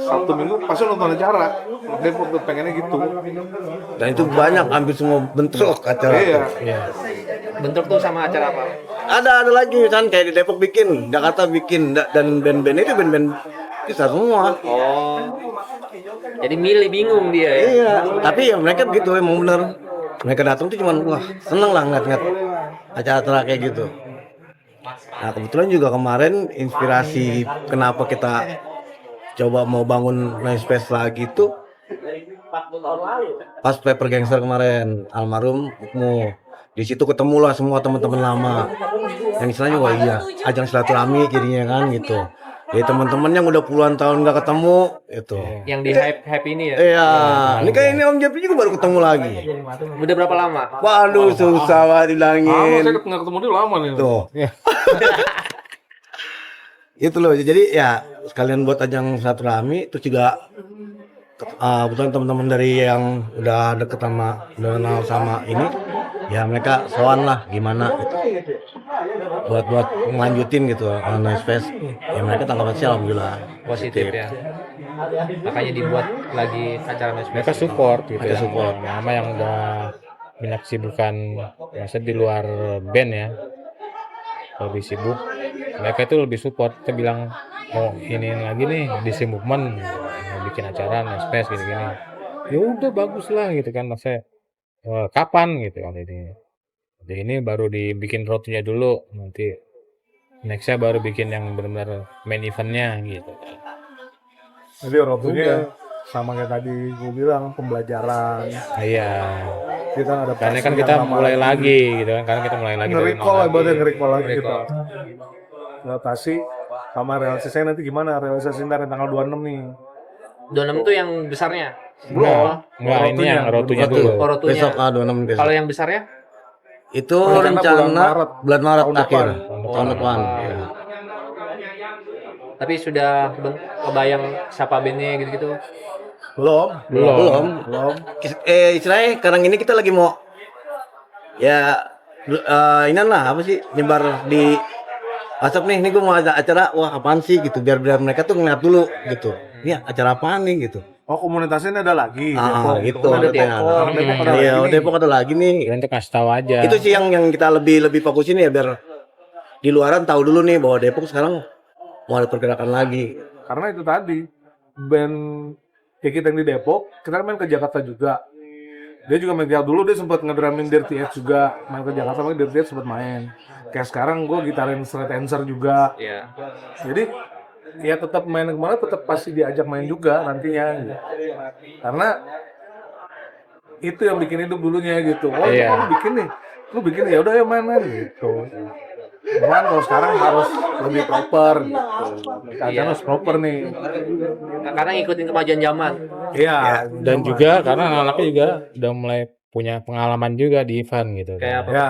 Sabtu minggu pasti nonton acara. Depok tuh pengennya gitu. Dan itu banyak, hampir semua bentrok acara. Iya. Iya. Bentrok tuh sama acara apa? Ada lagi kan kayak di Depok bikin, Jakarta bikin, dan band-band itu band-band kita semua. Oh. Jadi milih bingung dia ya. Iya, tapi ya mereka begitu emang bener. Mereka datang tuh cuman wah seneng lah ngeliat acara-acara kayak gitu. Nah kebetulan juga kemarin inspirasi kenapa kita coba mau bangun Nice Space lagi tuh pas Paper Gangster kemarin almarhum Ukmu. Di situ ketemu lah semua teman-teman lama. Yang istilahnya wah iya ajang silaturahmi jadinya kan gitu. Jadi teman-teman yang udah puluhan tahun nggak ketemu itu. Yang di hype ini ya. Iya, ini kayak ini Om Jepi juga baru ketemu lagi. Udah berapa lama? Waduh, susah banget Lama bilangin. saya nggak ketemu dia lama nih. Tuh. Itu loh. Jadi ya sekalian buat ajang silaturahmi, terus juga kebetulan teman-teman dari yang udah deket sama, udah kenal sama ini, ya mereka sowan lah gimana gitu. Buat ngelanjutin gitu Nice Fest. Ya mereka tanggapan sih alhamdulillah Positif ya. Makanya dibuat lagi acara Nice Mereka Fest. support gitu Mereka ya. support. Nama yang udah banyak kesibukan, maksudnya di luar band ya, lebih sibuk. Mereka itu lebih support. Kita bilang mau ini lagi nih di Movement mau bikin acara Nice Fest gini-gini. Ya udah bagus lah gitu kan, maksudnya kapan gitu kan ini. Jadi ini baru dibikin roadnya dulu, nanti nextnya baru bikin yang benar-benar main eventnya gitu. Jadi rotunya sama kayak tadi gue bilang pembelajaran. Iya. Kita ada Karena kan kita mulai lagi gitu kan, karena kita mulai lagi dari nge-recall nol lah, berarti nge-recall lagi Recall. kita. Adaptasi sama realisasinya nanti gimana? Realisasi ntar yang tanggal 26 nih. 26 tuh yang besarnya. Enggak, ini yang rotunya Rotu. dulu. Oh, rotunya. Besok 26 besok. Kalau yang besarnya? Itu Rencana rencana bulan Maret Tahun akhir depan. tahun depan. Iya. Tapi sudah kebayang siapa bandnya gitu-gitu. Belum. Istilahnya sekarang ini kita lagi mau ya inian lah apa sih nyebar di WhatsApp nih gue mau ada acara, wah apaan sih gitu, biar mereka tuh ngeliat dulu gitu, ini acara apaan nih gitu. Oh, komunitasnya ada lagi. Depok. Gitu. Ada Katanya. Depok. Depok ada Iya, lagi nih. Depok ada lagi nih. Kita untuk kasih tahu aja. Itu sih yang kita lebih fokusin ya biar di luaran tahu dulu nih bahwa Depok sekarang mau ada pergerakan lagi. Karena itu tadi band kayak kita yang di Depok, kita main ke Jakarta juga. Dia juga main Jakarta dulu, dia sempat ngedramin Dirty Edge juga, main ke Jakarta, makanya Dirty Edge sempat main. Kayak sekarang gue gitarin Straight Answer juga. Iya. Jadi ya tetap main kemana tetap pasti diajak main juga nantinya gitu. Karena itu yang bikin hidup dulunya gitu. Oh Iya. lu bikin ya udah ya mana gitu. Cuman kalau sekarang harus lebih proper gitu. Keadaan harus proper nih. Karena ngikutin kemajuan zaman. Iya. Dan juga karena anak-anaknya juga udah mulai punya pengalaman juga di event gitu. Kayak apa? Ya.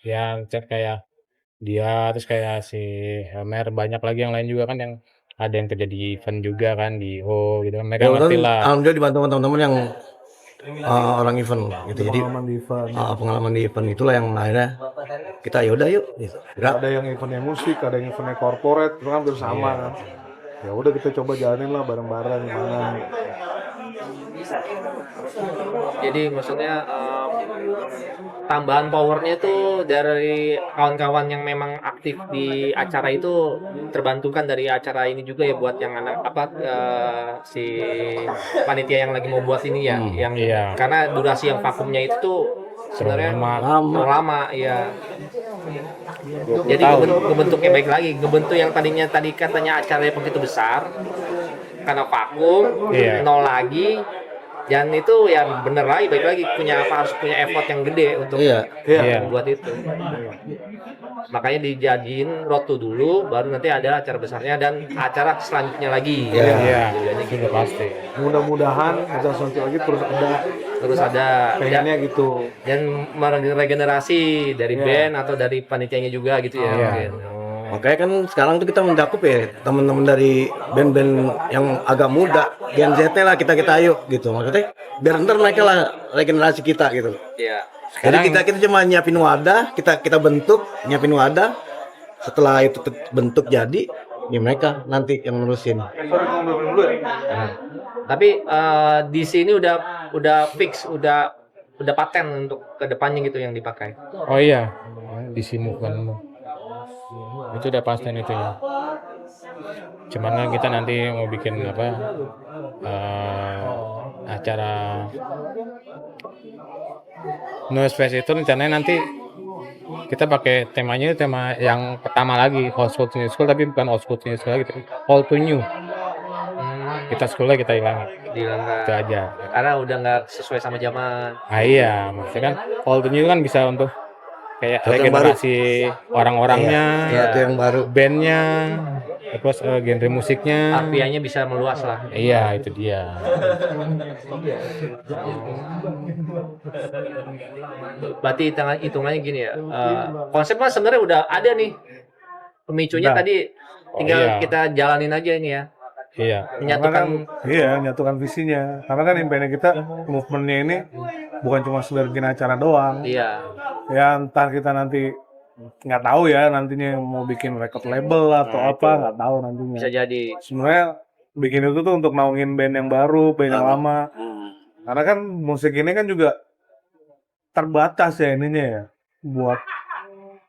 Yang kayak dia, terus kayak si Helmer, banyak lagi yang lain juga kan yang ada yang kerja di event juga kan di gitu kan, mereka ngerti lah. Alhamdulillah dibantu teman-teman yang orang event gitu. Jadi Pengalaman di event. pengalaman di event itulah yang akhirnya kita yaudah yuk gitu. Ada yang eventnya musik, ada yang eventnya corporate, itu kan hampir sama kan. Ya udah kita coba jalanin lah bareng-bareng gimana. Jadi maksudnya tambahan powernya itu dari kawan-kawan yang memang aktif di acara itu terbantukan dari acara ini juga ya buat yang anak si panitia yang lagi mau buat ini ya, yang Iya. karena durasi yang vakumnya itu tuh sebenarnya Lama. lama ya. Jadi tahun. ngebentuknya baik lagi, ngebentuk yang tadi katanya acaranya begitu besar karena vakum, Iya. nol lagi, dan itu ya bener lagi baik lagi harus punya effort yang gede untuk Iya. Iya. buat itu. Makanya dijadiin road to dulu, baru nanti ada acara besarnya dan acara selanjutnya lagi. Iya. Iya, Tujuannya sudah gitu. pasti. Mudah-mudahan acara selanjutnya lagi Terus ada pengennya gitu. dan meregenerasi dari band atau dari panitianya juga gitu ya. Iya. Mungkin. Oh. Makanya kan sekarang tuh kita mencakup ya teman-teman dari band-band yang agak muda, Gen Z lah kita ayo gitu. Maksudnya biar ntar mereka lah regenerasi kita gitu. Iya. Jadi kita cuma nyiapin wadah, kita bentuk, nyiapin wadah. Setelah itu bentuk jadi, ya mereka nanti yang nerusin. Tapi di sini udah fix, udah paten untuk kedepannya gitu yang dipakai. Oh iya, di sini kan itu udah pasti itu ya. Cuman kan kita nanti mau bikin apa acara Noise Fest itu rencananya nanti kita pakai temanya tema yang pertama lagi old school to new school, tapi bukan old school to new school lagi, tapi old to new. Kita sekolah kita hilangin Dihilangkan. itu aja. Karena udah nggak sesuai sama zaman. Ah iya, maksudnya kan old to new kan bisa untuk kayak Sesuatu yang baru. regenerasi orang-orangnya, Sesuatu yang baru. bandnya, terus genre musiknya. Artianya bisa meluas lah. Iya, itu dia. Berarti hitungannya gini ya. Konsepnya sebenarnya udah ada nih. Pemicunya Udah. tadi tinggal iya. kita jalanin aja ini ya. Iya. Menyatukan Iya, nyatukan visinya. Karena kan impiannya kita, movementnya ini bukan cuma sekedar bikin acara doang. iya. Ya entar kita nanti nggak tahu ya nantinya mau bikin record label atau apa, nggak tahu nantinya. Bisa jadi. Sebenarnya bikin itu tuh untuk naungin band yang baru, band yang lama. Karena kan musik ini kan juga terbatas ya ininya ya. Buat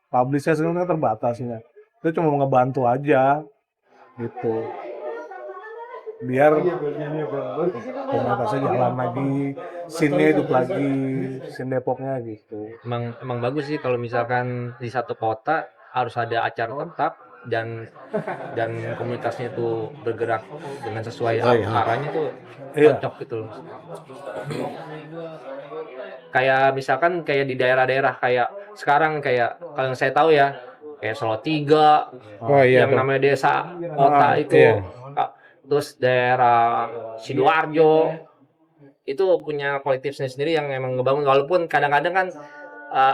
publishnya sekarang kan terbatasnya. Itu cuma ngebantu aja gitu. Biar komunitasnya jalan lagi, scene-nya hidup lagi, scene Depoknya gitu. Emang bagus sih kalau misalkan di satu kota harus ada acara tetap dan komunitasnya itu bergerak dengan sesuai Oh, iya. arahnya tuh Iya. cocok gitu loh. Kayak misalkan kayak di daerah-daerah kayak sekarang kayak kalau yang saya tahu ya kayak Salatiga, Oh iya. yang tuh. namanya desa kota itu, iya. terus daerah Sidoarjo itu punya kolektif sendiri yang emang ngebangun, walaupun kadang-kadang kan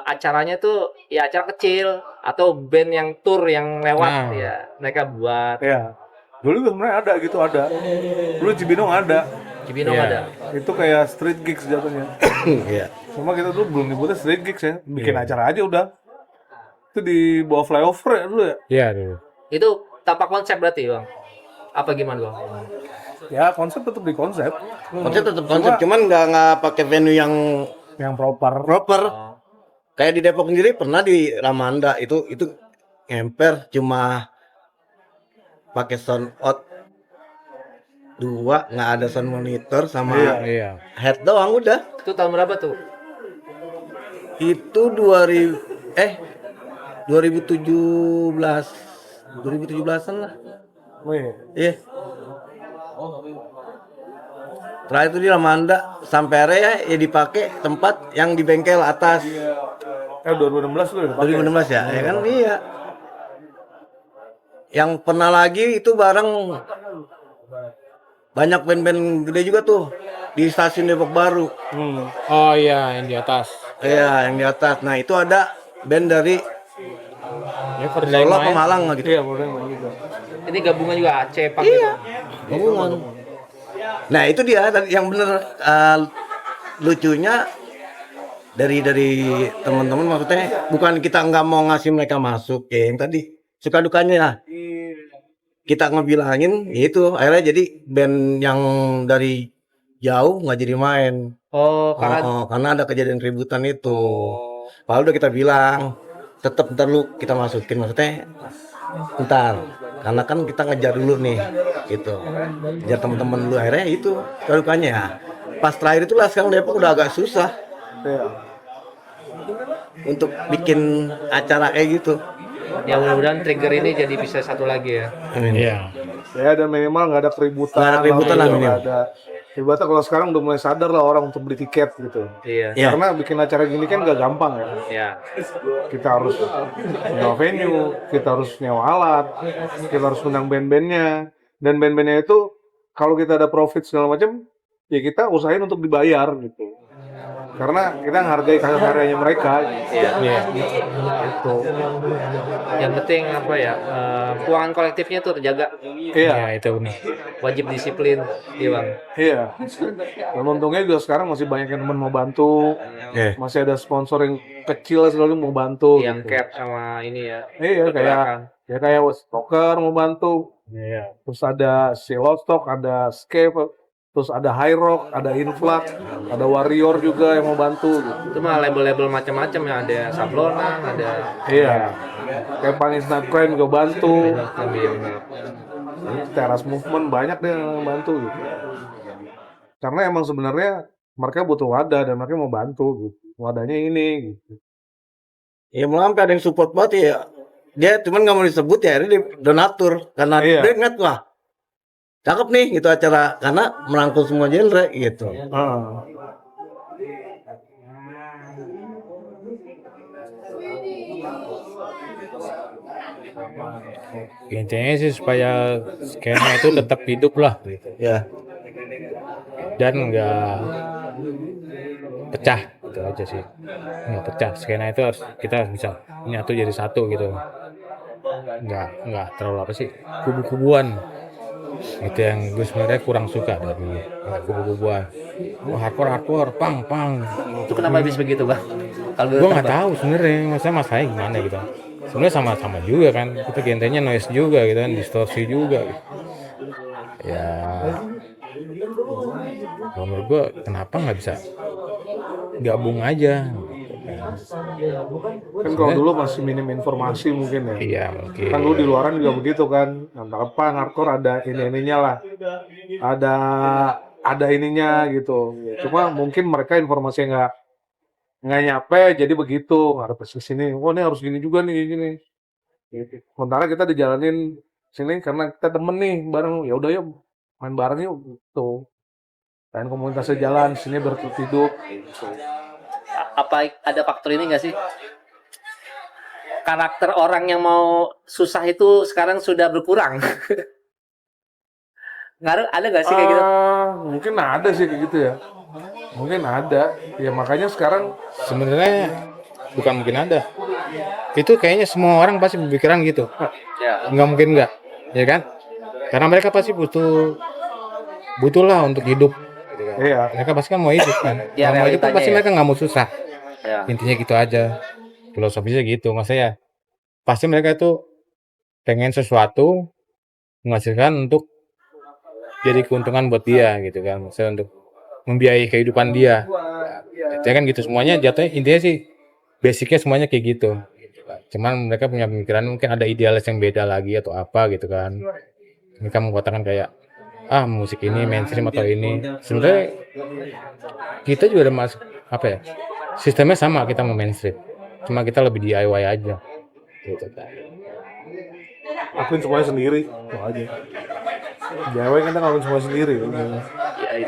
acaranya tuh ya acara kecil atau band yang tour yang lewat Nah. ya mereka buat. Iya. Dulu tuh sebenarnya ada gitu, ada. Dulu Cibinong ada. Cibinong Iya. ada. Itu kayak street gigs jatuhnya. Iya. Cuma kita dulu belum nyebutnya street gigs ya. Bikin Iya. acara aja udah. Itu di bawah flyover ya dulu ya. Iya dulu. Itu tanpa konsep berarti bang? Apa gimana bang? Ya konsep tetap di konsep. Konsep tetap konsep, cuman nggak pakai venue yang Yang proper. proper. Kayak di Depok sendiri pernah di Ramanda itu ngemper cuma pakai sound out 2, nggak ada sound monitor sama Iya. head doang udah. Itu tahun berapa tuh? Itu 2017an lah. Oh, iya. Iya. Terakhir itu di Ramanda sampai area ya dipakai tempat yang di bengkel atas. 2016 tuh udah pakai. 2016 ya, ya kan iya. Yang pernah lagi itu bareng banyak band-band gede juga tuh di stasiun Depok Baru. Oh iya, yang di atas. Iya, yang di atas. Nah, itu ada band dari Ya Solo ke Malang lah gitu. Iya, boleh main juga. Ini gabungan juga Aceh Pak gitu. Hubungan. Nah, itu dia yang bener lucunya dari teman-teman, maksudnya bukan kita nggak mau ngasih mereka masuk ya, yang tadi suka dukanya ya. Kita ngebilangin ya itu akhirnya jadi band yang dari jauh nggak jadi main. Oh, karena Karena ada kejadian keributan itu. Padahal udah kita bilang tetap ntar lu kita masukin, maksudnya ntar karena kan kita ngejar dulu nih gitu, ngejar teman-teman dulu, akhirnya itu kedukannya ya. Pas terakhir itulah sekarang Depok udah agak susah Iya. untuk bikin acara kayak gitu. Ya mudah-mudahan trigger ini jadi bisa satu lagi ya. Amin. Iya. Ya dan minimal nggak ada keributan. Nggak ada keributan lah, nggak minimal. ada. Ibaratnya kalau sekarang udah mulai sadar lah orang untuk beli tiket gitu. Iya. Iya. Karena bikin acara gini kan nggak gampang ya. Ya. Kita harus nyewa venue, kita harus nyewa alat, kita harus undang band-bandnya. Dan band-bandnya itu kalau kita ada profit segala macam, ya kita usahain untuk dibayar gitu. Karena kita menghargai karya-karyanya mereka. Iya. Gitu. Yang penting apa ya? Keuangan kolektifnya tuh terjaga. Iya. Ya, itu benar. Wajib disiplin, iya bang. Iya. Dan untungnya juga sekarang masih banyak yang teman mau bantu, Iya. masih ada sponsor yang kecil selalu mau bantu. Yang gitu. cap sama ini ya. Iya, pergerakan. kayak Stoker mau bantu, Iya. terus ada Silotstock, ada Scape, terus ada High Rock, ada Influx, ada Warrior juga yang mau bantu. Gitu. Itu mah label-label macam-macam ya, ada Sablona, ada Iya. Kayak Panis Night Crime juga bantu. benar. Teras Movement banyak deh yang bantu gitu. Karena emang sebenarnya mereka butuh wadah dan mereka mau bantu gitu. Wadahnya ini gitu. Ya malah sampai ada yang support banget ya. Dia cuman nggak mau disebut ya, akhirnya dia donatur karena Iya. dia ingat wah cakep nih gitu acara karena merangkul semua genre gitu. Ah. Intinya sih supaya skena itu tetap hidup lah gitu. Ya. Dan nggak pecah gitu aja sih, nggak pecah. Skena itu harus kita harus bisa nyatu jadi satu gitu, nggak terlalu apa sih, kubu-kubuan. Itu yang gue sebenarnya kurang suka dari kubu-kubuan. Hardcore pang Itu kenapa bisa begitu bang? Kalau gue nggak tahu sebenarnya masalahnya gimana gitu. Sebenarnya sama-sama juga kan, kita genrenya noise juga gitu kan, distorsi juga gitu. Ya kalau menurut gue kenapa nggak bisa gabung aja. Kan kalau dulu masih minim informasi mungkin ya. Iya mungkin. Kan dulu di luaran juga begitu kan. Apa hardcore ada ininya lah. Ada ininya gitu. Cuma mungkin mereka informasinya nggak nyampe jadi begitu. Ada persis sini. Oh ini harus gini juga nih gini. Gitu. Sementara kita dijalanin sini karena kita temen nih bareng. Ya udah yuk main bareng yuk gitu. Dan komunitasnya jalan sini berhidup gitu. Apa ada faktor ini nggak sih? Karakter orang yang mau susah itu sekarang sudah berkurang. Ngaruh ada nggak sih kayak gitu? Mungkin ada sih kayak gitu ya. Mungkin ada. Ya makanya sekarang Sebenarnya bukan mungkin ada. Itu kayaknya semua orang pasti berpikiran gitu. Ya. Nggak mungkin nggak, ya kan? Karena mereka pasti butuh lah untuk hidup. Gitu kan. iya. Mereka pasti kan mau hidup kan. Ya, Kalau mau hidup kan realitanya pasti ya. mereka nggak mau susah. Ya. Intinya gitu aja. Filosofisnya gitu. Maksudnya pasti mereka itu pengen sesuatu menghasilkan untuk jadi keuntungan buat dia gitu kan. Maksudnya untuk membiayai kehidupan dia. Itu kan gitu semuanya jatuhnya intinya sih basicnya semuanya kayak gitu. Cuman mereka punya pemikiran mungkin ada idealis yang beda lagi atau apa gitu kan. Mereka mengatakan kayak musik ini mainstream atau ini. Sebenarnya kita juga ada apa ya? Sistemnya sama, kita mau mainstream. Cuma kita lebih DIY aja. Gitu kan. Lakuin semuanya sendiri. Itu aja. Jawa kita ngelakuin semua sendiri.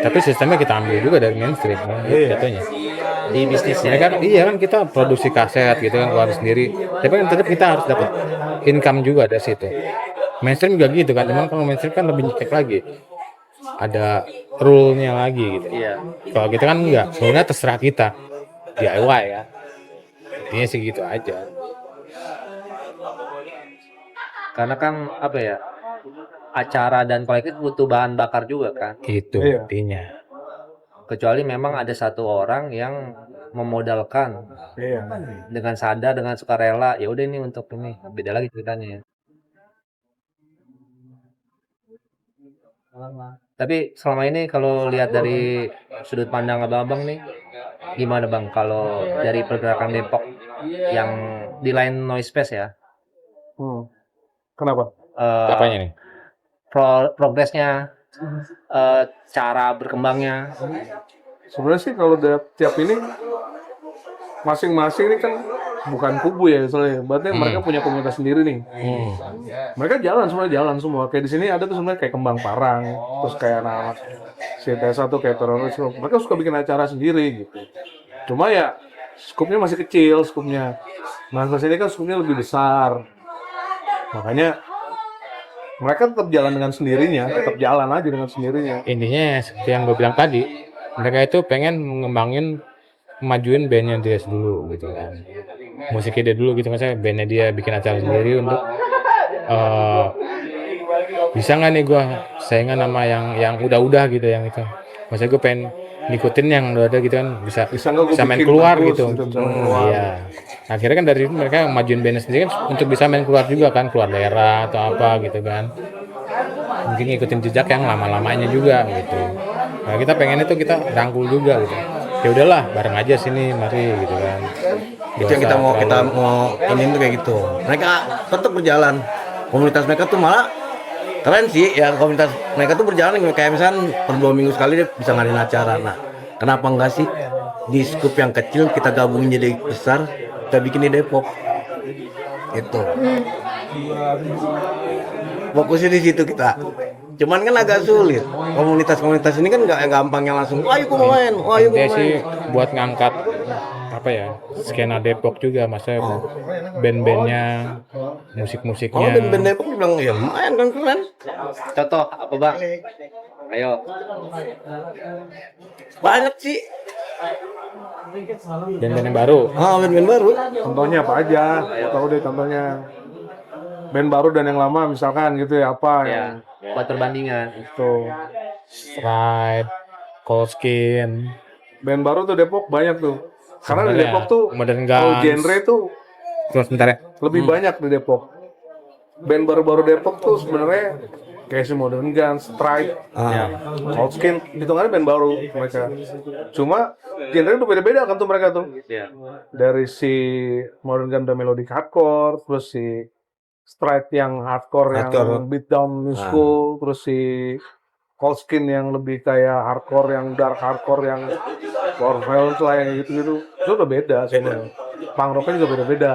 Tapi sistemnya kita ambil juga dari mainstream kan, Iya. jatuhnya. Di bisnisnya. Mereka iya kan kita produksi kaset gitu kan keluar sendiri. Tapi kan tetap kita harus dapat income juga dari situ. Mainstream juga gitu kan, cuman kalau mainstream kan lebih nyekek lagi. Ada rule-nya lagi gitu. Iya. Kalau kita kan enggak, rule-nya terserah kita. DIY ya. Intinya sih gitu aja. Karena kan apa ya? Acara dan kolektif butuh bahan bakar juga kan. Itu Iya. intinya. Kecuali memang ada satu orang yang memodalkan Iya. dengan sadar, dengan sukarela. Ya udah ini untuk ini. Beda lagi ceritanya ya. Tapi selama ini kalau lihat dari sudut pandang abang-abang nih, gimana bang kalau dari pergerakan Depok yang di line noise space ya, Kenapa? Apanya nih? progresnya, cara berkembangnya, Sebenarnya sih kalau tiap ini masing-masing ini kan bukan kubu ya soalnya. Berarti mereka punya komunitas sendiri nih. Mereka jalan semua. Kayak di sini ada tuh sebenarnya kayak Kembang Parang, terus kayak anak si Tessa tuh kayak teroris. Mereka suka bikin acara sendiri gitu. Cuma ya skupnya masih kecil skupnya. Nah ke sini kan skupnya lebih besar. Makanya mereka tetap jalan dengan sendirinya, tetap jalan aja dengan sendirinya. Intinya seperti yang gue bilang tadi, mereka itu pengen mengembangin, majuin bandnya dia dulu gitu kan, musiknya dia dulu gitu, misalnya bandnya dia bikin acara sendiri untuk bisa nggak nih gue saingan sama yang udah gitu, yang itu maksudnya gue pengen ngikutin yang udah ada gitu kan, Bisa nggak gua main bikin keluar bagus gitu. bisa main keluar. Iya, akhirnya kan dari itu mereka majuin bandnya sendiri kan untuk bisa main keluar juga kan, keluar daerah atau apa gitu kan, mungkin ngikutin jejak yang lama-lamanya juga gitu. Nah kita pengen itu kita rangkul juga gitu, ya udahlah bareng aja sini mari gitu kan. Itu yang kita mau ini tuh kayak gitu. Mereka tetap berjalan. Komunitas mereka tuh malah keren sih ya, komunitas mereka tuh berjalan kayak misalnya per 2 minggu sekali dia bisa ngadain acara. Nah, kenapa enggak sih di skup yang kecil kita gabungin jadi besar, kita bikin di Depok. Itu. Fokusnya di situ kita. Cuman kan agak sulit. Komunitas-komunitas ini kan nggak gampangnya langsung, ayo gua mau main, ayo gua Dia mau sih main. buat ngangkat apa ya, skena Depok juga, maksudnya band-bandnya, Kalau musik-musiknya. band-band Depok bilang ya lumayan kan keren. Contoh apa bang? Ayo. Banyak sih. Band-band yang baru. Band-band baru. Contohnya apa aja? Tahu deh contohnya. Band baru dan yang lama misalkan gitu ya, apa yang Ya, buat perbandingan. itu. Stride, Cold Skin. Band baru tuh Depok banyak tuh. Karena di Sebenarnya Depok tuh Modern kalau Guns. genre tuh Terus sebentar ya. lebih banyak di Depok. Band baru-baru Depok tuh sebenarnya kayak si Modern Guns, Stride, Cold Skin, hitungannya band baru mereka. Cuma genre tuh beda-beda kan tuh mereka tuh. Ya. Dari si Modern Guns udah melodic hardcore, terus si Stride yang hardcore. Yang beatdown new school, terus si Cold Skin yang lebih kayak hardcore, yang dark hardcore, yang power violence lah, yang gitu-gitu. Itu udah beda sebenarnya. Punk rocknya juga beda-beda.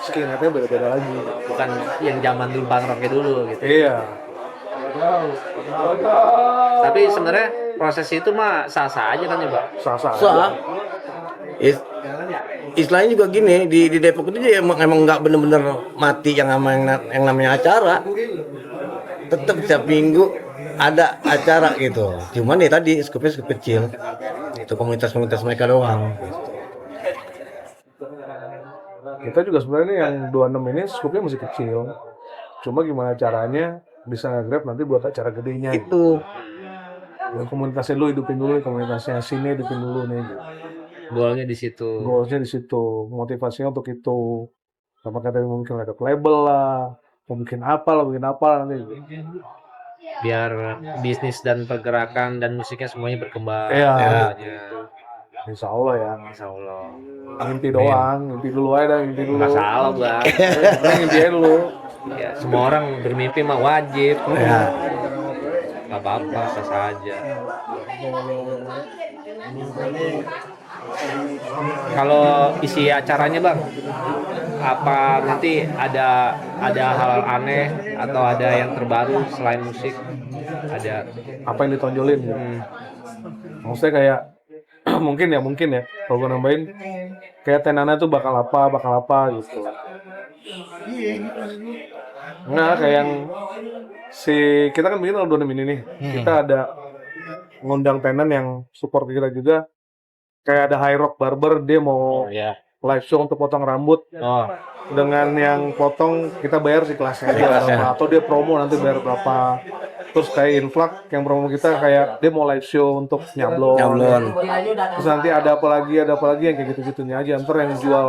Skinheadnya beda-beda lagi. Bukan yang zaman dulu punk rocknya dulu gitu. Iya. Tapi sebenarnya proses itu mah sah-sah aja kan ya bang. Sah-sah. Soal istilahnya juga gini, di Depok itu dia emang nggak bener-bener mati yang namanya acara. Tetap setiap minggu ada acara gitu. Cuman ya tadi skupnya skup kecil. Itu komunitas-komunitas mereka doang. Kita juga sebenarnya yang 26 ini skupnya masih kecil. Cuma gimana caranya bisa nge-grab nanti buat acara gedenya. Itu Yang komunitasnya lu hidupin dulu, komunitasnya sini hidupin dulu nih. Goalnya di situ. Goalsnya di situ, motivasinya untuk itu. Sama katanya mungkin ada label lah, mau bikin apa lah nanti. Biar bisnis dan pergerakan dan musiknya semuanya berkembang. Iya. Ya. Insya Allah ya. Insya Allah. Mimpi doang, mimpi dulu aja dah, mimpi dulu. Nggak salah bang. Mimpi aja dulu. Ya, semua orang bermimpi mah wajib. ya. Gak apa-apa, sah aja. Kalau isi acaranya bang, apa nanti ada hal aneh atau ada yang terbaru selain musik? Ada. Apa yang ditonjolin gitu. Maksudnya kayak mungkin ya kalau gue nambahin kayak tenannya tuh bakal apa gitu. Nggak kayak yang kita kan bikin album ini nih. Kita ada ngundang tenan yang support kita juga. Kayak ada High Rock Barber, dia mau live show untuk potong rambut. Dengan yang potong kita bayar si kelasnya aja berapa, atau dia promo nanti bayar berapa. Terus kayak Influx yang promo kita kayak dia mau live show untuk nyablon. Terus nanti ada apa lagi yang kayak gitu-gitunya aja. Ntar yang jual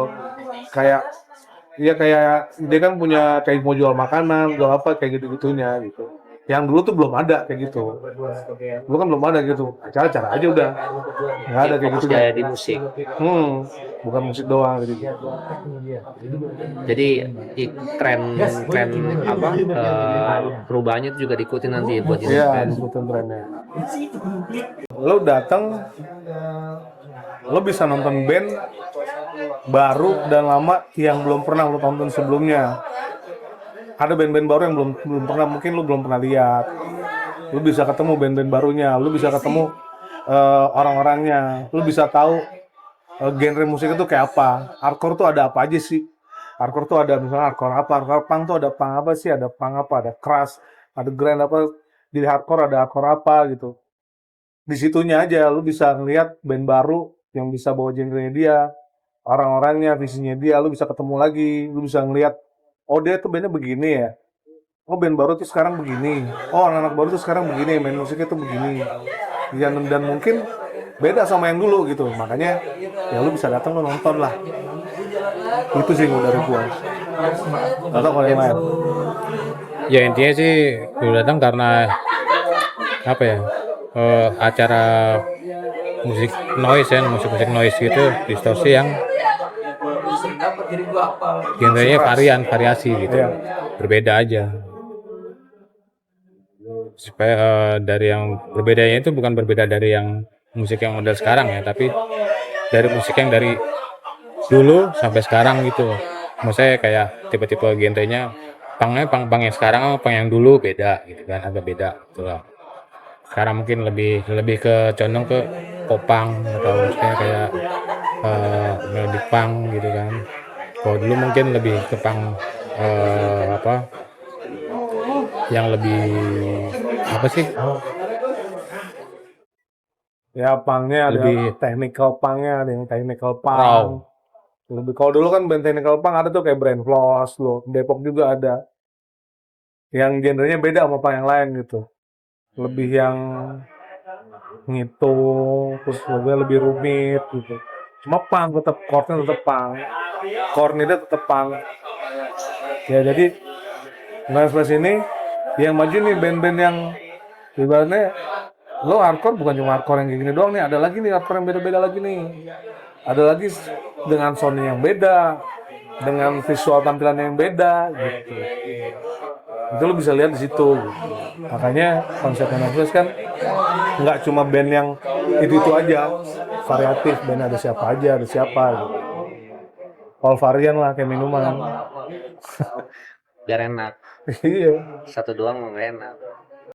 kayak dia kan punya kayak mau jual makanan, jual apa kayak gitu-gitunya gitu. Yang dulu tuh belum ada kayak gitu. Dulu kan belum ada gitu. Acara-acara aja udah. Nggak ada kayak gitu. Kayak di musik. Bukan musik doang gitu. Jadi tren apa perubahannya itu juga diikuti nanti buat ini. Iya, ikutin trennya. Lo datang, lo bisa nonton band baru dan lama yang belum pernah lu tonton sebelumnya. Ada band-band baru yang belum pernah, mungkin lu belum pernah lihat. Lu bisa ketemu band-band barunya, lu bisa ketemu orang-orangnya, lu bisa tahu genre musik itu kayak apa. Hardcore tuh ada apa aja sih? Hardcore tuh ada misalnya hardcore punk tuh ada punk apa sih? Ada punk apa? Ada thrash, ada grind apa? Di hardcore ada hardcore apa gitu. Di situnya aja lu bisa ngelihat band baru yang bisa bawa genrenya dia, orang-orangnya, visinya dia, lu bisa ketemu lagi, lu bisa ngelihat, oh dia tuh bandnya begini ya. Oh band baru tuh sekarang begini. Oh anak-anak baru tuh sekarang begini, main musiknya tuh begini. Dan mungkin beda sama yang dulu gitu. Makanya ya lu bisa datang lu nonton lah. Itu sih dari gua. Atau kalau yang lain. Ya intinya sih gue datang karena apa ya, acara musik noise ya, musik noise gitu, distorsi yang genrenya variasi gitu, Iya. berbeda aja. Supaya dari yang berbedanya itu bukan berbeda dari yang musik yang model sekarang ya, tapi dari musik yang dari dulu sampai sekarang gitu. Maksudnya kayak tipe-tipe genrenya pang yang sekarang sama pang yang dulu beda gitu kan, agak beda gitu lah. Sekarang mungkin lebih ke condong ke popang atau maksudnya kayak melodic punk gitu kan. Kalau dulu mungkin lebih ke punk apa yang lebih apa sih? Ya punknya ada Lebih technical punknya, ada yang technical punk. raw. Lebih kalau dulu kan band technical punk ada tuh kayak Brand Floss loh, Depok juga ada. Yang genrenya beda sama punk yang lain gitu. Lebih yang ngitung, terus lebih rumit gitu. Cuma punk tetap chordnya tetap punk, chordnya tetap punk. Ya jadi 19 ini yang maju nih band-band yang ibaratnya lo hardcore bukan cuma hardcore yang kayak gini doang nih, ada lagi nih hardcore yang beda-beda lagi nih. Ada lagi dengan sound yang beda, dengan visual tampilan yang beda gitu. Itu lo bisa lihat di situ. Gitu. Makanya konsepnya Netflix kan nggak cuma band yang itu aja, variatif, band ada siapa aja, ada siapa gitu. All varian lah kayak minuman. Biar enak. Iya. Satu doang nggak enak.